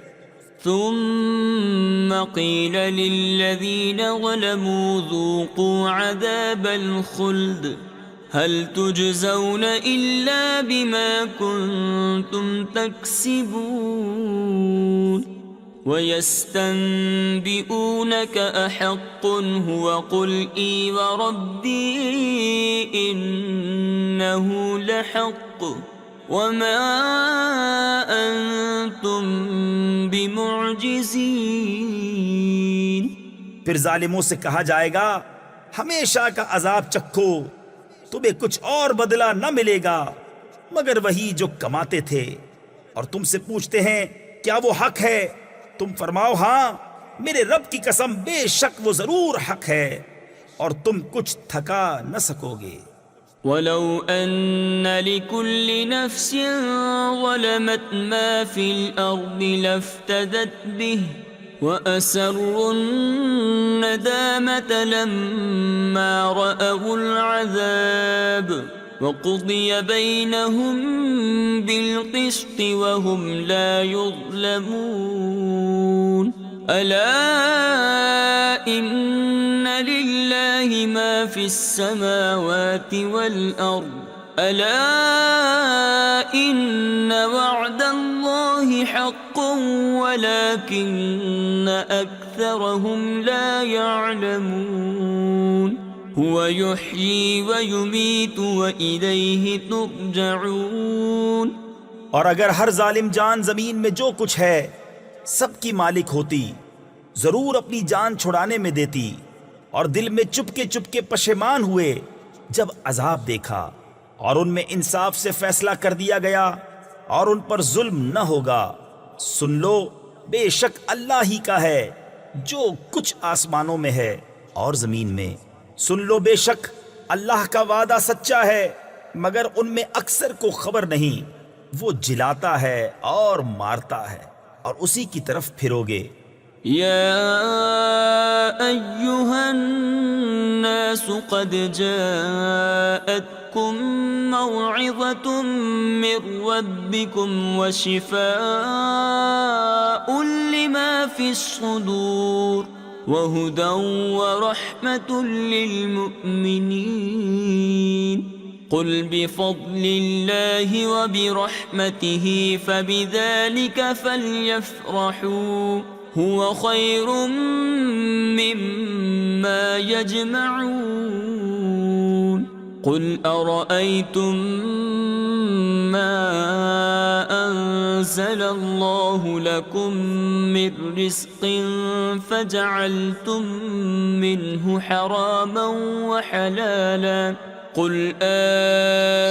ثم قيل للذين ظلموا ذوقوا عذاب الخلد هل تجزون إلا بما كنتم تكسبون ويستنبئونك أحق هو قل إي وربي إنه لحق وما أنتم بمعجزين۔ پھر ظالموں سے کہا جائے گا ہمیشہ کا عذاب چکھو، تمہیں کچھ اور بدلہ نہ ملے گا مگر وہی جو کماتے تھے۔ اور تم سے پوچھتے ہیں کیا وہ حق ہے؟ تم فرماؤ ہاں، میرے رب کی قسم بے شک وہ ضرور حق ہے، اور تم کچھ تھکا نہ سکو گے۔ ولو أن لكل نفس ظلمت ما في الأرض لافتدت به وأسروا الندامة لما رأوا العذاب وقضي بينهم بالقسط وهم لا يظلمون ألا إن لله ما في السماوات والأرض ألا إن وعد الله حق ولكن أكثرهم لا يعلمون هو يحيي ويميت وإليه ترجعون۔ اور اگر ہر ظالم جان زمین میں جو کچھ ہے سب کی مالک ہوتی، ضرور اپنی جان چھڑانے میں دیتی، اور دل میں چپکے پشیمان ہوئے جب عذاب دیکھا، اور ان میں انصاف سے فیصلہ کر دیا گیا اور ان پر ظلم نہ ہوگا۔ سن لو بے شک اللہ ہی کا ہے جو کچھ آسمانوں میں ہے اور زمین میں۔ سن لو بے شک اللہ کا وعدہ سچا ہے، مگر ان میں اکثر کو خبر نہیں۔ وہ جلاتا ہے اور مارتا ہے، اور اسی کی طرف پھرو گے۔ يا أيها الناس قد جاءتكم موعظة من ربكم وشفاء لما في الصدور وهدى ورحمة للمؤمنين قل بفضل الله وبرحمته فبذلك فليفرحوا هو خير مما يجمعون قل أرأيتم ما أنزل الله لكم من رزق فجعلتم منه حراما وحلالا قل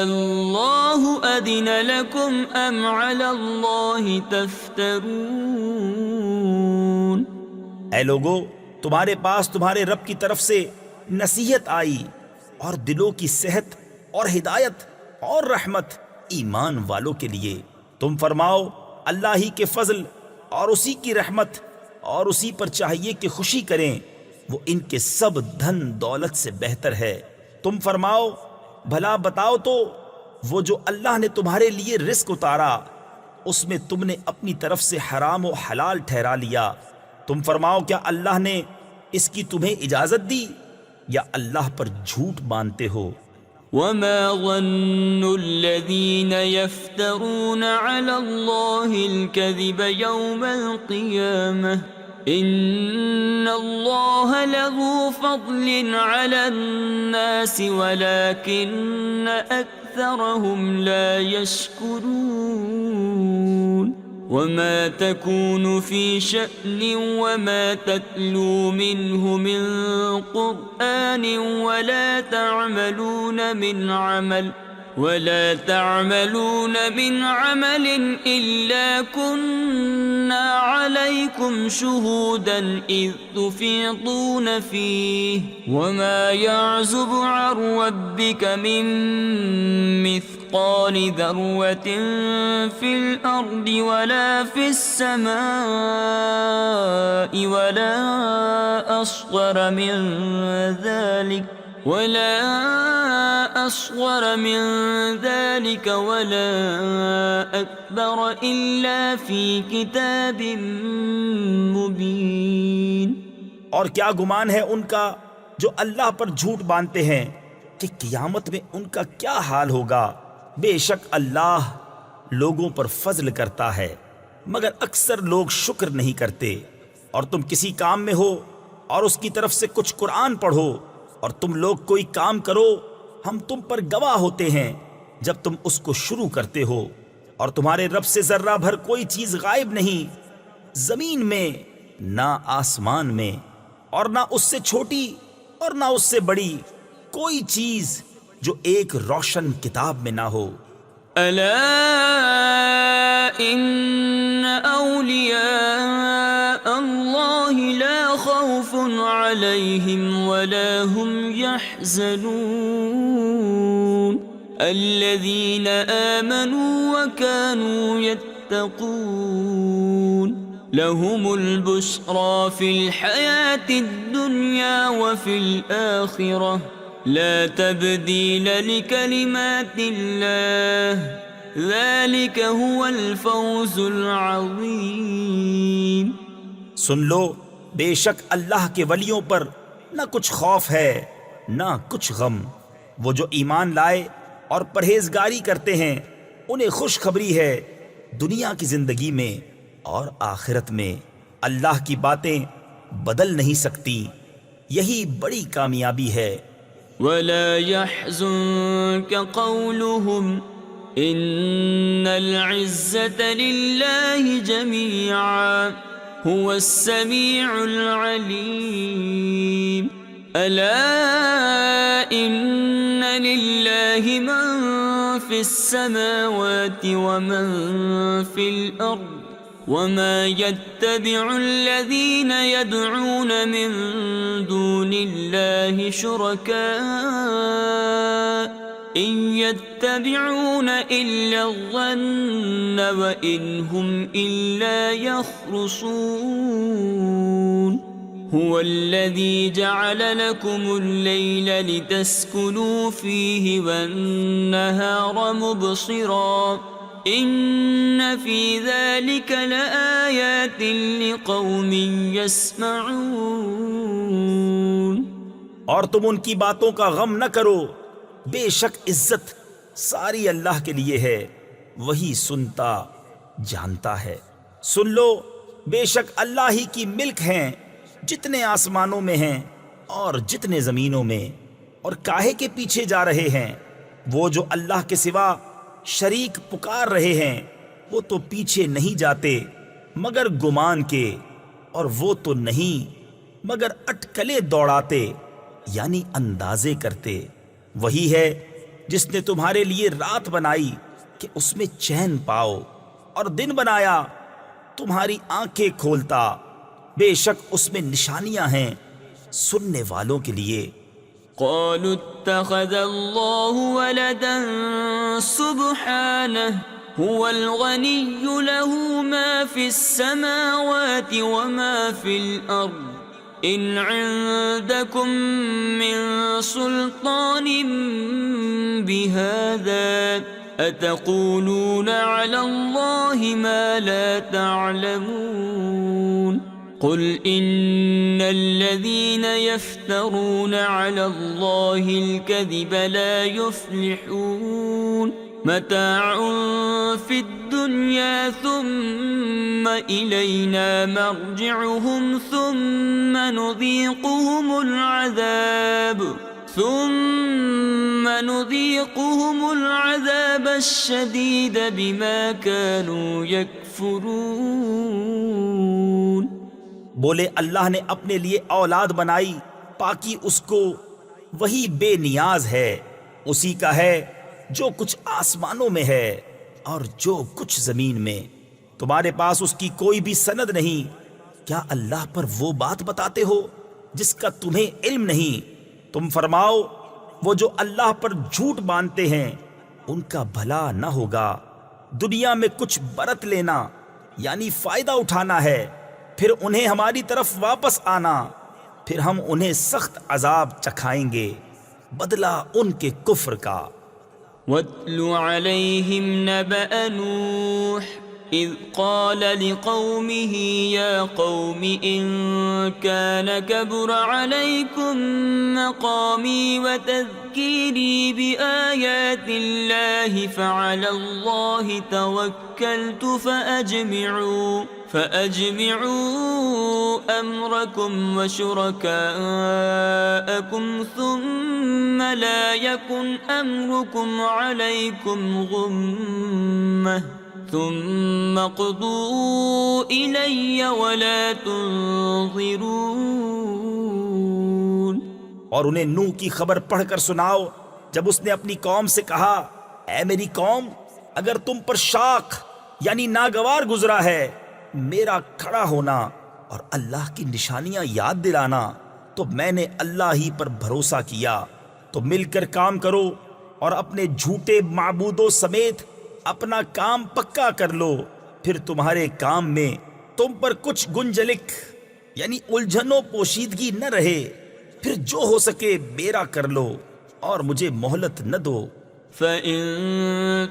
الله أذن لكم أم على الله تفترون۔ اے لوگو، تمہارے پاس تمہارے رب کی طرف سے نصیحت آئی، اور دلوں کی صحت اور ہدایت اور رحمت ایمان والوں کے لیے۔ تم فرماؤ اللہ ہی کے فضل اور اسی کی رحمت، اور اسی پر چاہیے کہ خوشی کریں، وہ ان کے سب دھن دولت سے بہتر ہے۔ تم فرماؤ بھلا بتاؤ تو، وہ جو اللہ نے تمہارے لیے رزق اتارا اس میں تم نے اپنی طرف سے حرام و حلال ٹھہرا لیا، تم فرماؤ کیا اللہ نے اس کی تمہیں اجازت دی، یا اللہ پر جھوٹ باندھتے ہو؟ وما ظن الذين يفترون على الله الكذب يوم القيامة إن الله لذو فضل على الناس ولكن أكثرهم لا يشكرون وما تكون في شأن وما تتلو منه من قرآن ولا تعملون من عمل إلا كنا عليكم شهودا إذ تفيضون فيه وما يعزب عن ربك من مثقال ذرة في الأرض ولا في السماء ولا أصغر من ذلك ولا أكبر إلا في كتاب مبين۔ اور کیا گمان ہے ان کا جو اللہ پر جھوٹ باندھتے ہیں کہ قیامت میں ان کا کیا حال ہوگا؟ بے شک اللہ لوگوں پر فضل کرتا ہے مگر اکثر لوگ شکر نہیں کرتے۔ اور تم کسی کام میں ہو اور اس کی طرف سے کچھ قرآن پڑھو، اور تم لوگ کوئی کام کرو، ہم تم پر گواہ ہوتے ہیں جب تم اس کو شروع کرتے ہو، اور تمہارے رب سے ذرہ بھر کوئی چیز غائب نہیں، زمین میں نہ آسمان میں، اور نہ اس سے چھوٹی اور نہ اس سے بڑی کوئی چیز جو ایک روشن کتاب میں نہ ہو۔ ألا إن أولياء الله لا خوف عليهم ولا هم يحزنون الذين آمنوا وكانوا يتقون لهم البشرى في الحياة الدنيا وفي الآخرة لا تبديل لكلمات الله ذلك هو الفوز العظيم۔ سن لو، بے شک اللہ کے ولیوں پر نہ کچھ خوف ہے نہ کچھ غم۔ وہ جو ایمان لائے اور پرہیزگاری کرتے ہیں انہیں خوشخبری ہے دنیا کی زندگی میں اور آخرت میں۔ اللہ کی باتیں بدل نہیں سکتی، یہی بڑی کامیابی ہے۔ ولا يحزنك قولهم إن العزة لله جميعا هو السميع العليم ألا إن لله من في السماوات ومن في الأرض وما يتبع الذين يدعون من دون الله شركاء إن يتبعون إلا الظن وإن هم إلا يخرصون هو الذي جعل لكم الليل لتسكنوا فيه والنهار مبصرا إن في ذلك لآيات لقوم يسمعون۔ اور تم ان کی باتوں کا غم نہ کرو، بے شک عزت ساری اللہ کے لیے ہے، وہی سنتا جانتا ہے۔ سن لو، بے شک اللہ ہی کی ملک ہیں جتنے آسمانوں میں ہیں اور جتنے زمینوں میں، اور کاہے کے پیچھے جا رہے ہیں؟ وہ جو اللہ کے سوا شریک پکار رہے ہیں وہ تو پیچھے نہیں جاتے مگر گمان کے، اور وہ تو نہیں مگر اٹکلے دوڑاتے یعنی اندازے کرتے۔ وہی ہے جس نے تمہارے لیے رات بنائی کہ اس میں چین پاؤ، اور دن بنایا تمہاری آنکھیں کھولتا، بے شک اس میں نشانیاں ہیں سننے والوں کے لیے۔ قالوا اتخذ الله ولدا سبحانه هو الغني له ما في السماوات وما في الأرض إن عندكم من سلطان بهذا أتقولون على الله ما لا تعلمون قل إن الذين يفترون على الله الكذب لا يفلحون متاع في الدنيا ثم إلينا مرجعهم ثم نذيقهم العذاب الشديد بما كانوا يكفرون۔ بولے اللہ نے اپنے لیے اولاد بنائی، پاکی اس کو، وہی بے نیاز ہے، اسی کا ہے جو کچھ آسمانوں میں ہے اور جو کچھ زمین میں۔ تمہارے پاس اس کی کوئی بھی سند نہیں، کیا اللہ پر وہ بات بتاتے ہو جس کا تمہیں علم نہیں؟ تم فرماؤ وہ جو اللہ پر جھوٹ باندھتے ہیں ان کا بھلا نہ ہوگا۔ دنیا میں کچھ برت لینا یعنی فائدہ اٹھانا ہے، پھر انہیں ہماری طرف واپس آنا، پھر ہم انہیں سخت عذاب چکھائیں گے بدلہ ان کے کفر کا۔ وَاتْلُ عَلَيْهِمْ نَبَأَ نُوحٍ إِذْ قَالَ لِقَوْمِهِ يَا قَوْمِ إِن كَانَ كَبُرَ عَلَيْكُمْ مَقَامِي وَتَذْكِيرِي بِآيَاتِ اللَّهِ فَعَلَى اللَّهِ تَوَكَّلْتُ فأجمعوا أمركم وشركاءكم ثم لا يكن أمركم عليكم غمة ثم قضوا إلي ولا تنظرون۔ اور انہیں نوح کی خبر پڑھ کر سناؤ جب اس نے اپنی قوم سے کہا، اے میری قوم، اگر تم پر شاق یعنی ناگوار گزرا ہے میرا کھڑا ہونا اور اللہ کی نشانیاں یاد دلانا، تو میں نے اللہ ہی پر بھروسہ کیا، تو مل کر کام کرو اور اپنے جھوٹے معبودوں سمیت اپنا کام پکا کر لو، پھر تمہارے کام میں تم پر کچھ گنجلک یعنی الجھن و پوشیدگی نہ رہے، پھر جو ہو سکے میرا کر لو اور مجھے مہلت نہ دو۔ فَإِن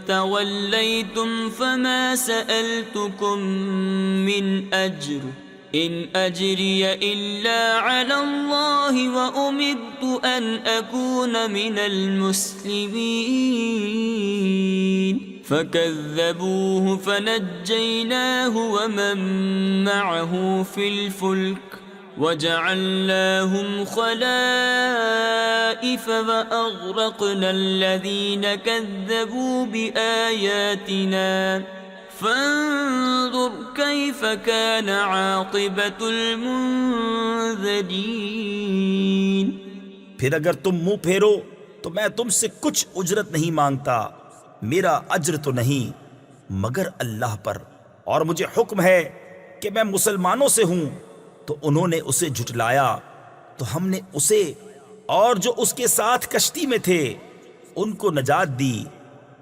تَوَلَّيْتُمْ فَمَا سَأَلْتُكُم مِّنْ أَجْرٍ إِنْ أَجْرِيَ إِلَّا عَلَى اللَّهِ وَأُمِرْتُ أَنْ أَكُونَ مِنَ الْمُسْلِمِينَ فَكَذَّبُوهُ فَنَجَّيْنَاهُ وَمَن مَّعَهُ فِي الْفُلْكِ وَجَعَلْنَاهُمْ خَلَائِفَ وَأَغْرَقْنَا الَّذِينَ كَذَّبُوا بِآيَاتِنَا فَانظُرْ كَيْفَ كَانَ عَاقِبَةُ الْمُنذَرِينَ۔ پھر اگر تم منہ پھیرو تو میں تم سے کچھ اجرت نہیں مانگتا، میرا اجر تو نہیں مگر اللہ پر، اور مجھے حکم ہے کہ میں مسلمانوں سے ہوں۔ تو انہوں نے اسے جھٹلایا تو ہم نے اسے اور جو اس کے ساتھ کشتی میں تھے ان کو نجات دی،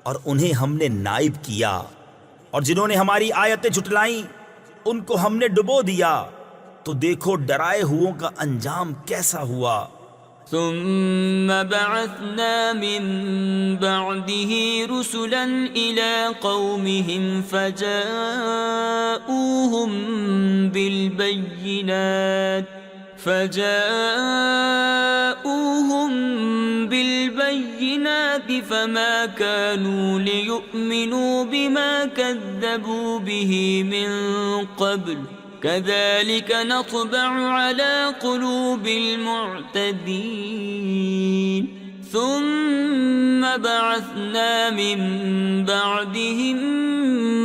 اور انہیں ہم نے نائب کیا، اور جنہوں نے ہماری آیتیں جھٹلائیں ان کو ہم نے ڈبو دیا، تو دیکھو ڈرائے ہووں کا انجام کیسا ہوا۔ ثم بعثنا من بعده رسلا إلى قومهم فجاءوهم بالبينات فما كانوا ليؤمنوا بما كذبوا به من قبل كذلك نطبع على قلوب المعتدين ثم بعثنا من بعدهم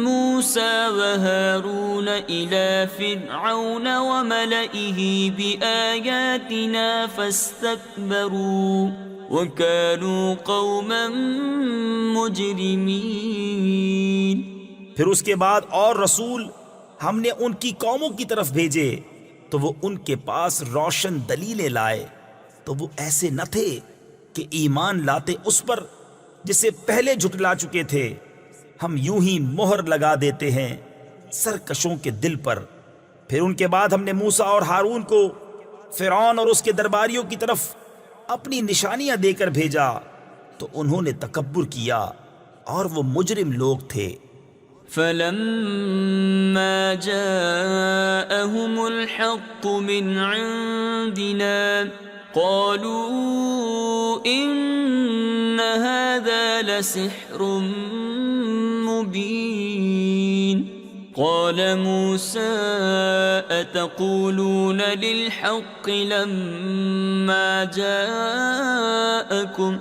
موسى وهارون إلى فرعون وملئه بآياتنا فاستكبروا وكانوا قوما مجرمين۔ پھر اس کے بعد اور رسول ہم نے ان کی قوموں کی طرف بھیجے تو وہ ان کے پاس روشن دلیلیں لائے، تو وہ ایسے نہ تھے کہ ایمان لاتے اس پر جسے پہلے جھٹلا چکے تھے۔ ہم یوں ہی مہر لگا دیتے ہیں سرکشوں کے دل پر۔ پھر ان کے بعد ہم نے موسیٰ اور ہارون کو فرعون اور اس کے درباریوں کی طرف اپنی نشانیاں دے کر بھیجا، تو انہوں نے تکبر کیا اور وہ مجرم لوگ تھے۔ فَلَمَّا جَاءَهُمُ الْحَقُّ مِنْ عِنْدِنَا قَالُوا إِنَّ هَذَا لَسِحْرٌ مُبِينٌ۔ قَالَ مُوسَىٰ أَتَقُولُونَ لِلْحَقِّ لَمَّا جَاءَكُمْ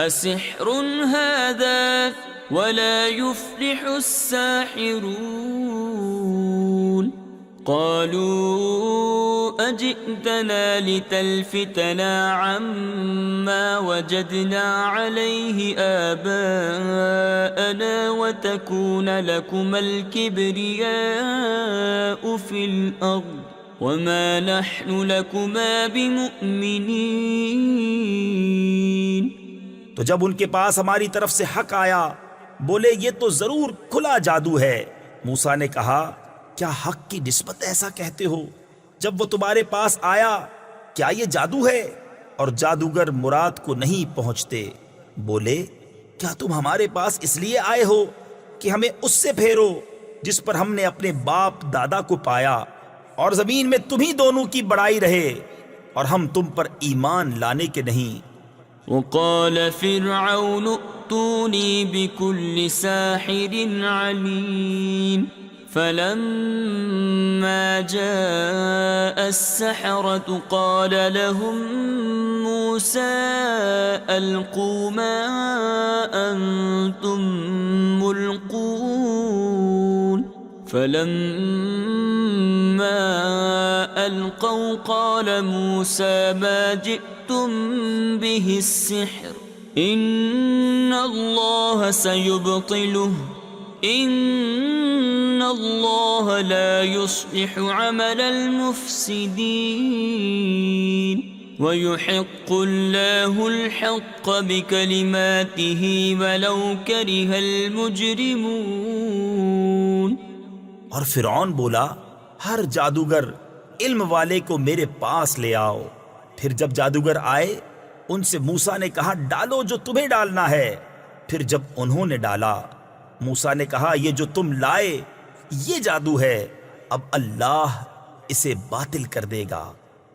أَسِحْرٌ هَذَا وَلَا يُفْلِحُ السَّاحِرُونَ۔ قالوا أجئتنا لتلفتنا عما وجدنا عليه آباءنا وتكون لكما الكبرياء في الأرض وما نحن لكما بمؤمنين۔ تو جب ان کے پاس ہماری طرف سے حق آیا بولے یہ تو ضرور کھلا جادو ہے۔ موسیٰ نے کہا کیا حق کی نسبت ایسا کہتے ہو؟ جب وہ تمہارے پاس آیا کیا یہ جادو ہے؟ اور جادوگر مراد کو نہیں پہنچتے۔ بولے کیا تم ہمارے پاس اس لیے آئے ہو کہ ہمیں اس سے پھیرو جس پر ہم نے اپنے باپ دادا کو پایا، اور زمین میں تمہیں دونوں کی بڑائی رہے اور ہم تم پر ایمان لانے کے نہیں۔ وقال فرعون ائتوني بكل ساحر عليم۔ فلما جاء السحرة قال لهم موسى ألقوا ما أنتم ملقون۔ فلما ألقوا قال موسى ما جئتم به السحر إن الله سيبطله إن الله لا يصلح عمل المفسدين ويحق الله الحق بكلماته ولو كره المجرمون۔ اور فرعون بولا ہر جادوگر علم والے کو میرے پاس لے آؤ۔ پھر جب جادوگر آئے ان سے موسیٰ نے کہا ڈالو جو تمہیں ڈالنا ہے۔ پھر جب انہوں نے ڈالا موسیٰ نے کہا یہ جو تم لائے یہ جادو ہے، اب اللہ اسے باطل کر دے گا۔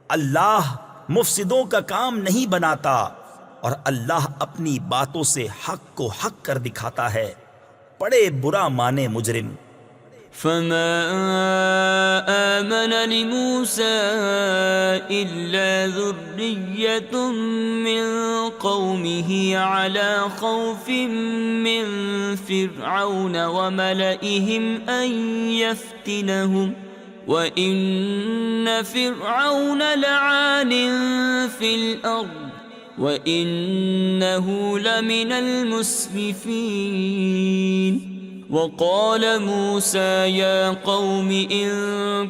اللہ مفسدوں کا کام نہیں بناتا اور اللہ اپنی باتوں سے حق کو حق کر دکھاتا ہے۔ بڑے برا مانے مجرم۔ فما آمن لموسى إلا ذرية من قومه على خوف من فرعون وملئهم أن يفتنهم وإن فرعون لعال في الأرض وإنه لمن المسرفين۔ وقال موسى يا قوم إن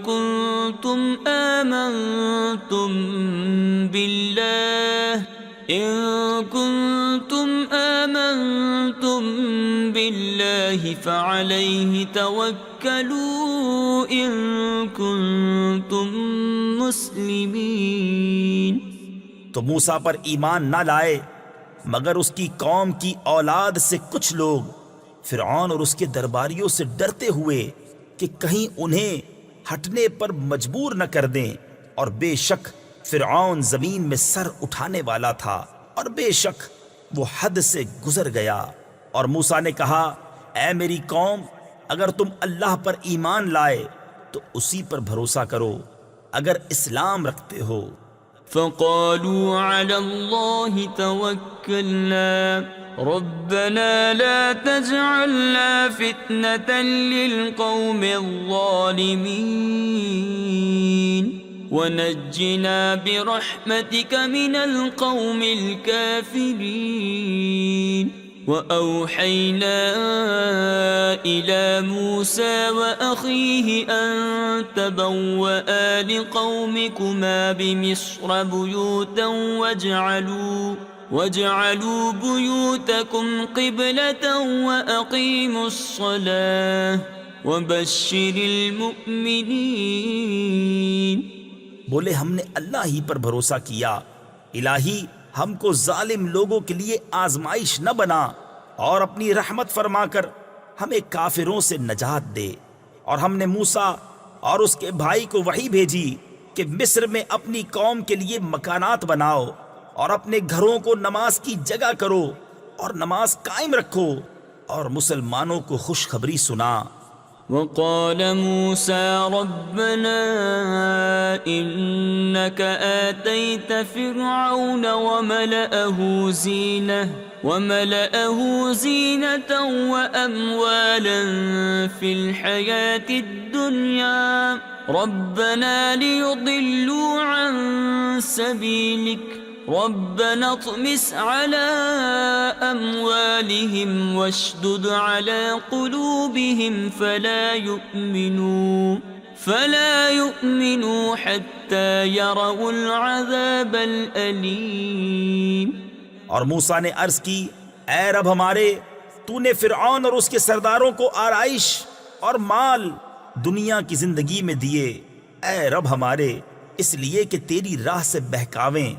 كنتم آمنتم بالله فعليه توكلوا إن كنتم مسلمين۔ تو موسیٰ پر ایمان نہ لائے مگر اس کی قوم کی اولاد سے کچھ لوگ فرعون اور اس کے درباریوں سے ڈرتے ہوئے کہ کہیں انہیں ہٹنے پر مجبور نہ کر دیں، اور بے شک فرعون زمین میں سر اٹھانے والا تھا اور بے شک وہ حد سے گزر گیا۔ اور موسیٰ نے کہا اے میری قوم اگر تم اللہ پر ایمان لائے تو اسی پر بھروسہ کرو اگر اسلام رکھتے ہو۔ فقالوا على الله توكلنا ربنا لا تجعلنا فتنة للقوم الظالمين ونجنا برحمتك من القوم الكافرين۔ وأوحينا إلى موسى وأخيه أن تبوأ لقومكما بمصر بيوتا واجعلوا بيوتكم قبلة وأقيموا الصلاة وبشر المؤمنين۔ بولے ہم نے اللہ ہی پر بھروسہ کیا، الہی ہم کو ظالم لوگوں کے لیے آزمائش نہ بنا اور اپنی رحمت فرما کر ہمیں کافروں سے نجات دے۔ اور ہم نے موسیٰ اور اس کے بھائی کو وحی بھیجی کہ مصر میں اپنی قوم کے لیے مکانات بناؤ اور اپنے گھروں کو نماز کی جگہ کرو اور نماز قائم رکھو اور مسلمانوں کو خوشخبری سنا۔ وقال موسى ربنا إنك آتيت فرعون وملأه زينة وأموالا في الحياة الدنيا ربنا ليضلوا عن سبيلك ربنا اطمس على أموالهم واشدد على قلوبهم فلا يؤمنوا حتى يروا العذاب الأليم۔ اور موسیٰ نے عرض کی اے رب ہمارے تو نے فرعون اور اس کے سرداروں کو آرائش اور مال دنیا کی زندگی میں دیے، اے رب ہمارے اس لیے کہ تیری راہ سے بہکاویں۔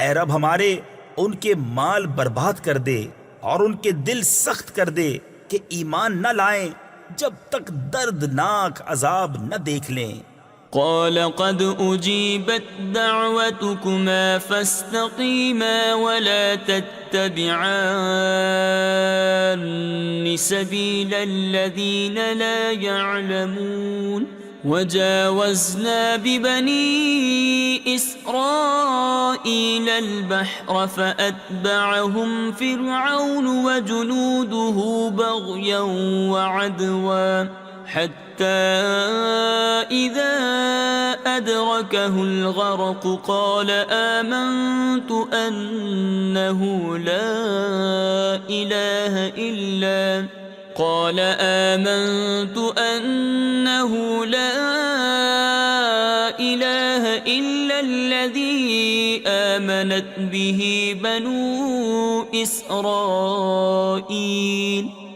اے رب ہمارے ان کے مال برباد کر دے اور ان کے دل سخت کر دے کہ ایمان نہ لائیں جب تک دردناک عذاب نہ دیکھ لیں۔ قال قد أجيبت دعوتكما فاستقيما ولا تتبعان سبيل الذين لا يعلمون۔ وجاوزنا ببني إسرائيل البحر فأتبعهم فرعون وجنوده بغيا وعدوا حتى إذا أدركه الغرق قال آمنت أنه لا إله إلا الذي آمنت به بنو إسرائيل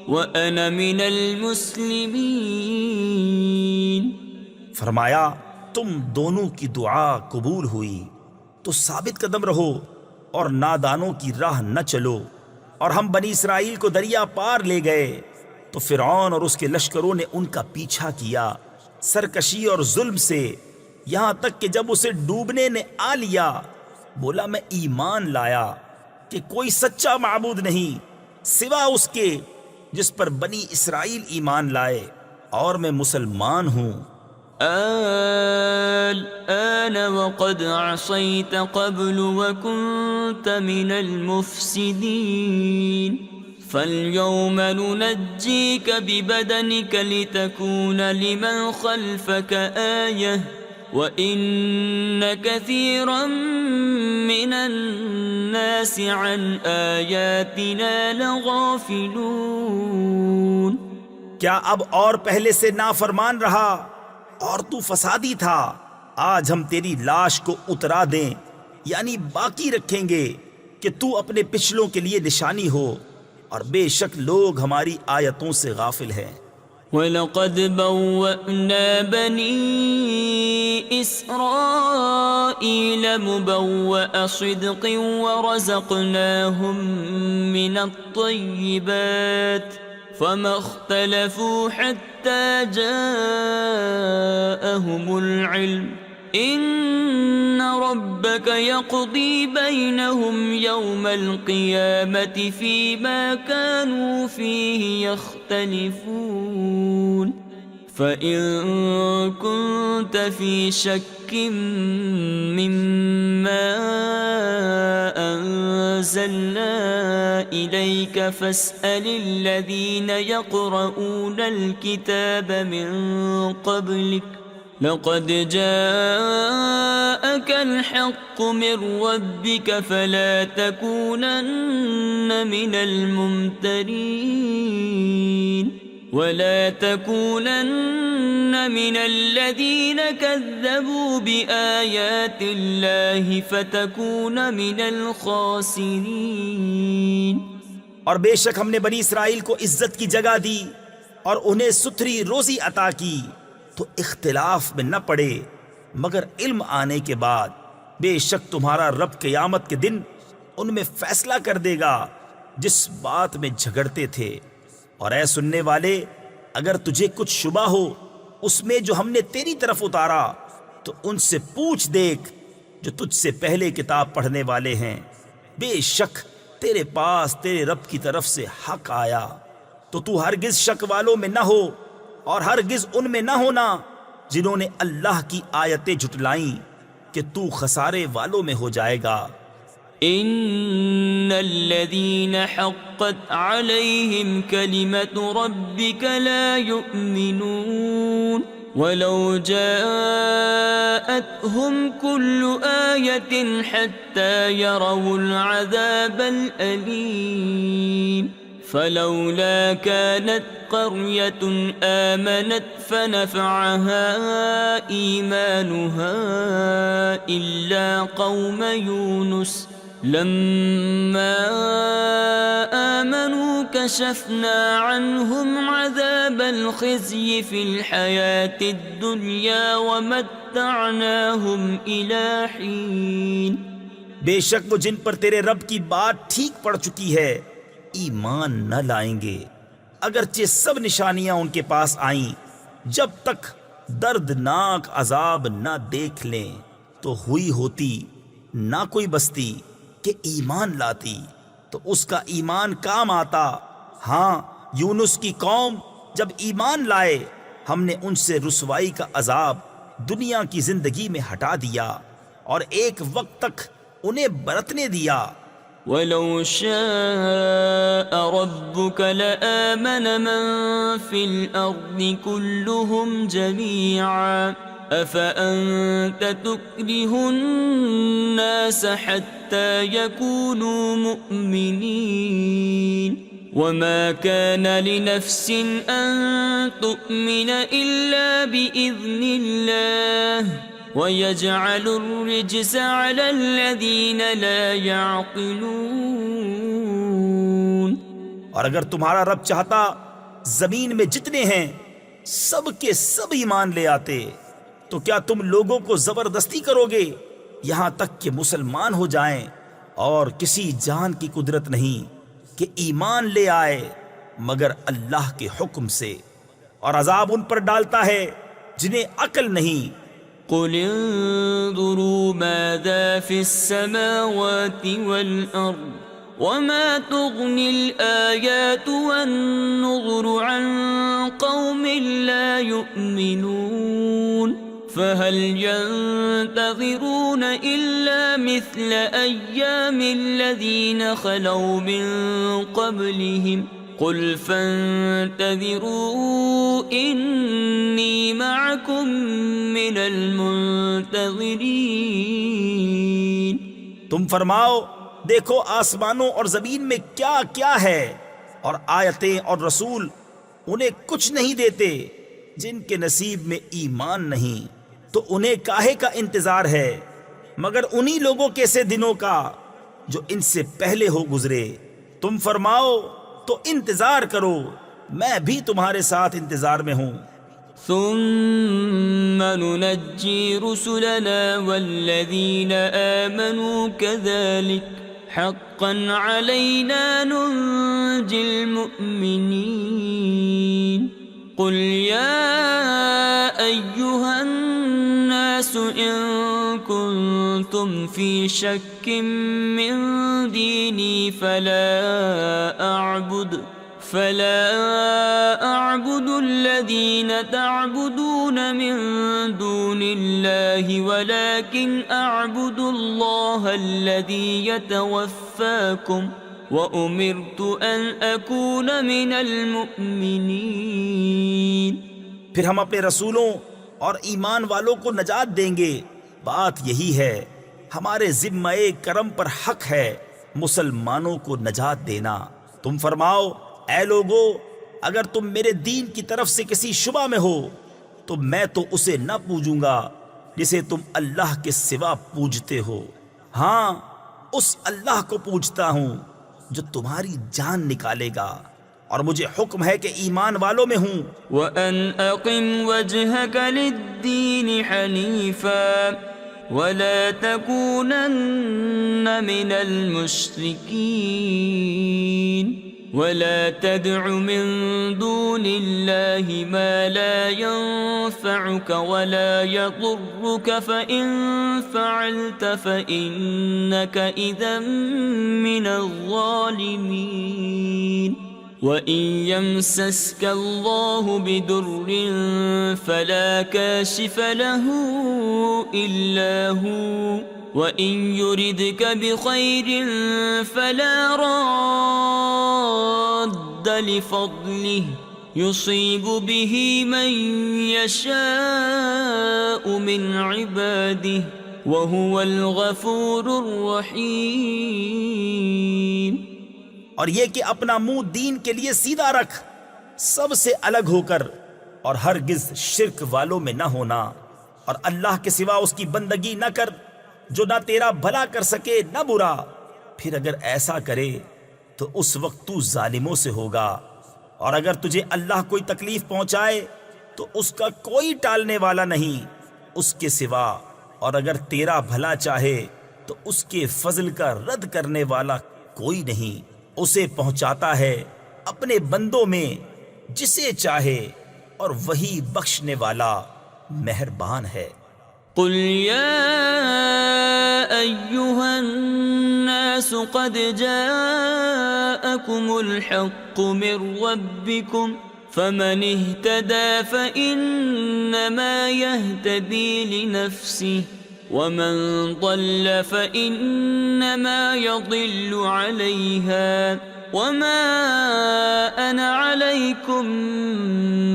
وأنا من المسلمين. فرمایا تم دونوں کی دعا قبول ہوئی تو ثابت قدم رہو اور نادانوں کی راہ نہ چلو. اور ہم بنی اسرائیل کو دریا پار لے گئے تو فرعون اور اس کے لشکروں نے ان کا پیچھا کیا سرکشی اور ظلم سے، یہاں تک کہ جب اسے ڈوبنے نے آ لیا بولا میں ایمان لایا کہ کوئی سچا معبود نہیں سوا اس کے جس پر بنی اسرائیل ایمان لائے، اور میں مسلمان ہوں. الآن وقد عصيت قبل وكنت من المفسدين فاليوم ننجيك ببدنك لتكون لمن خلفك آية وإن كثيرا من الناس عن آياتنا لغافلون. کیا اب اور پہلے سے نافرمان رہا اور تو فسادی تھا؟ آج ہم تیری لاش کو اترا دیں یعنی باقی رکھیں گے کہ تو اپنے پچھلوں کے لیے نشانی ہو، اور بے شک لوگ ہماری آیتوں سے غافل ہیں. وَلَقَدْ بَوَّأْنَا بَنِي إِسْرَائِيلَ مُبَوَّأَ صِدْقٍ وَرَزَقْنَاهُمْ مِنَ الطَّيِّبَاتِ فَمَا اخْتَلَفُوا حَتَّى جَاءَهُمُ الْعِلْمُ إِنَّ رَبَّكَ يَقْضِي بَيْنَهُمْ يَوْمَ الْقِيَامَةِ فِيمَا كَانُوا فِيهِ يَخْتَلِفُونَ. فَإِن كُنتَ فِي شَكٍّ مِّمَّا أَنزَلْنَا إِلَيْكَ فَاسْأَلِ الَّذِينَ يَقْرَؤُونَ الْكِتَابَ مِن قَبْلِكَ لَقَدْ جَاءَكَ الْحَقُّ مِن رَّبِّكَ فَلَا تَكُونَنَّ مِنَ الْمُمْتَرِينَ وَلَا تَكُونَنَّ مِنَ الَّذِينَ كَذَّبُوا بِآيَاتِ اللَّهِ فَتَكُونَ مِنَ الْخَاسِرِينَ. اور بے شک ہم نے بنی اسرائیل کو عزت کی جگہ دی اور انہیں ستھری روزی عطا کی تو اختلاف میں نہ پڑے مگر علم آنے کے بعد. بے شک تمہارا رب قیامت کے دن ان میں فیصلہ کر دے گا جس بات میں جھگڑتے تھے. اور اے سننے والے اگر تجھے کچھ شبہ ہو اس میں جو ہم نے تیری طرف اتارا تو ان سے پوچھ دیکھ جو تجھ سے پہلے کتاب پڑھنے والے ہیں. بے شک تیرے پاس تیرے رب کی طرف سے حق آیا تو تو ہرگز شک والوں میں نہ ہو اور ہرگز ان میں نہ ہونا جنہوں نے اللہ کی آیتیں جھٹلائیں کہ تو خسارے والوں میں ہو جائے گا. ان الذين حقت عليهم كلمة ربك لا يؤمنون ولو جاءتهم كل آية حتى يروا العذاب الأليم فلولا كانت قرية آمنت فنفعها إيمانها إلا قوم يونس لما آمنوا كشفنا عنهم عذاب الخزي في الحياة الدنيا ومتعناهم إلى حين. بے شک وہ جن پر تیرے رب کی بات ٹھیک پڑ چکی ہے ایمان نہ لائیں گے اگرچہ سب نشانیاں ان کے پاس آئیں جب تک دردناک عذاب نہ دیکھ لیں تو ہوئی ہوتی نہ کوئی بستی کہ ایمان لاتی تو اس کا ایمان کام آتا. ہاں یونس کی قوم جب ایمان لائے ہم نے ان سے رسوائی کا عذاب دنیا کی زندگی میں ہٹا دیا اور ایک وقت تک انہیں برتنے دیا. وَلَوْ شَاءَ رَبُّكَ لَآمَنَ مَن فِي الْأَرْضِ كُلُّهُمْ جَمِيعًا أفأنت تكره الناس حتى يكونوا مؤمنين وما كان لنفس أن تؤمن إلا بإذن الله وَيَجْعَلُ الرِّجْسَ عَلَى الَّذِينَ لَا يَعْقِلُونَ۔ اور اگر تمہارا رب چاہتا زمین میں جتنے ہیں سب کے سب ایمان لے آتے، تو کیا تم لوگوں کو زبردستی کرو گے یہاں تک کہ مسلمان ہو جائیں؟ اور کسی جان کی قدرت نہیں کہ ایمان لے آئے مگر اللہ کے حکم سے، اور عذاب ان پر ڈالتا ہے جنہیں عقل نہیں۔ قل انظروا ماذا في السماوات والأرض وما تغني الآيات والنظر عن قوم لا يؤمنون فهل ينتظرون إلا مثل أيام الذين خلوا من قبلهم قل فانتظروا إني معكم من المنتظرین۔ تم فرماؤ دیکھو آسمانوں اور زمین میں کیا کیا ہے، اور آیتیں اور رسول انہیں کچھ نہیں دیتے جن کے نصیب میں ایمان نہیں، تو انہیں کاہے کا انتظار ہے مگر انہی لوگوں کے سے دنوں کا جو ان سے پہلے ہو گزرے۔ تم فرماؤ تو انتظار کرو، میں بھی تمہارے ساتھ انتظار میں ہوں۔ ثم ننجي رسلنا والذين آمنوا كذلك حقا علينا ننجي المؤمنين قل يا أيها الناس إن كنتم في شك من ديني فلا أعبد الذين تعبدون من دون الله ولكن أعبد الله الذي يتوفاكم وأمرت أن أكون من المؤمنين۔ پھر ہم اپنے رسولوں اور ایمان والوں کو نجات دیں گے، بات یہی ہے، ہمارے ذمہ کرم پر حق ہے مسلمانوں کو نجات دینا۔ تم فرماؤ اے لوگو، اگر تم میرے دین کی طرف سے کسی شبہ میں ہو تو میں تو اسے نہ پوجوں گا جسے تم اللہ کے سوا پوجتے ہو، ہاں اس اللہ کو پوجتا ہوں جو تمہاری جان نکالے گا، اور مجھے حکم ہے کہ ایمان والوں میں ہوں۔ وَأَنْ أَقِمْ وَجْهَكَ لِلدِّينِ حَنِيفًا وَلَا تَكُونَنَّ مِنَ الْمُشْرِكِينَ وَلَا تَدْعُ مِن دُونِ اللَّهِ مَا لَا يَنفَعُكَ وَلَا يَضُرُّكَ فَإِن فَعَلْتَ فَإِنَّكَ إِذًا مِّنَ الظَّالِمِينَ وَإِن يَمْسَسْكَ اللَّهُ بِضُرٍّ فَلَا كَاشِفَ لَهُ إِلَّا هُوَ وَإِن يُرِدْكَ بِخَيْرٍ فَلَا رَادَّ لِفَضْلِهِ يُصِيبُ بِهِ مَن يَشَاءُ مِنْ عِبَادِهِ وَهُوَ الْغَفُورُ الرَّحِيمُ۔ اور یہ کہ اپنا منہ دین کے لیے سیدھا رکھ، سب سے الگ ہو کر، اور ہرگز شرک والوں میں نہ ہونا، اور اللہ کے سوا اس کی بندگی نہ کر جو نہ تیرا بھلا کر سکے نہ برا، پھر اگر ایسا کرے تو اس وقت تو ظالموں سے ہوگا، اور اگر تجھے اللہ کوئی تکلیف پہنچائے تو اس کا کوئی ٹالنے والا نہیں اس کے سوا، اور اگر تیرا بھلا چاہے تو اس کے فضل کا رد کرنے والا کوئی نہیں، اسے پہنچاتا ہے اپنے بندوں میں جسے چاہے، اور وہی بخشنے والا مہربان ہے۔ قل يا أيها الناس قد جاءكم الحق من ربكم فمن اهتدى فإنما يهتدي لنفسه ومن ضل فإنما يضل عليها وما أنا عليكم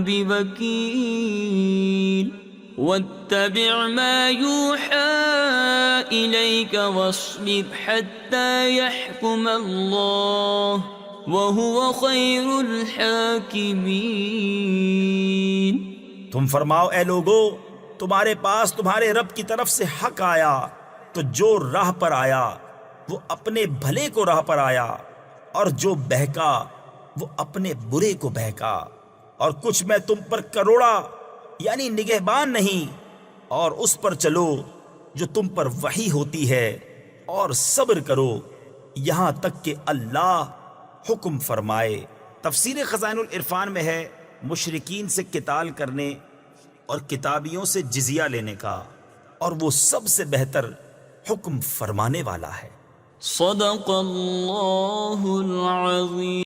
بوكيل۔ واتبع ما يوحى إليك واصبر حتى يحكم الله وهو خير الحاكمين۔ تم فرماؤ اے لوگو، تمہارے پاس تمہارے رب کی طرف سے حق آیا تو جو راہ پر آیا وہ اپنے بھلے کو راہ پر آیا، اور جو بہکا وہ اپنے برے کو بہکا، اور کچھ میں تم پر کروڑا یعنی نگہبان نہیں، اور اس پر چلو جو تم پر وحی ہوتی ہے، اور صبر کرو یہاں تک کہ اللہ حکم فرمائے۔ تفسیر خزائن العرفان میں ہے مشرکین سے قتال کرنے اور کتابیوں سے جزیہ لینے کا، اور وہ سب سے بہتر حکم فرمانے والا ہے۔ صدق اللہ العظیم۔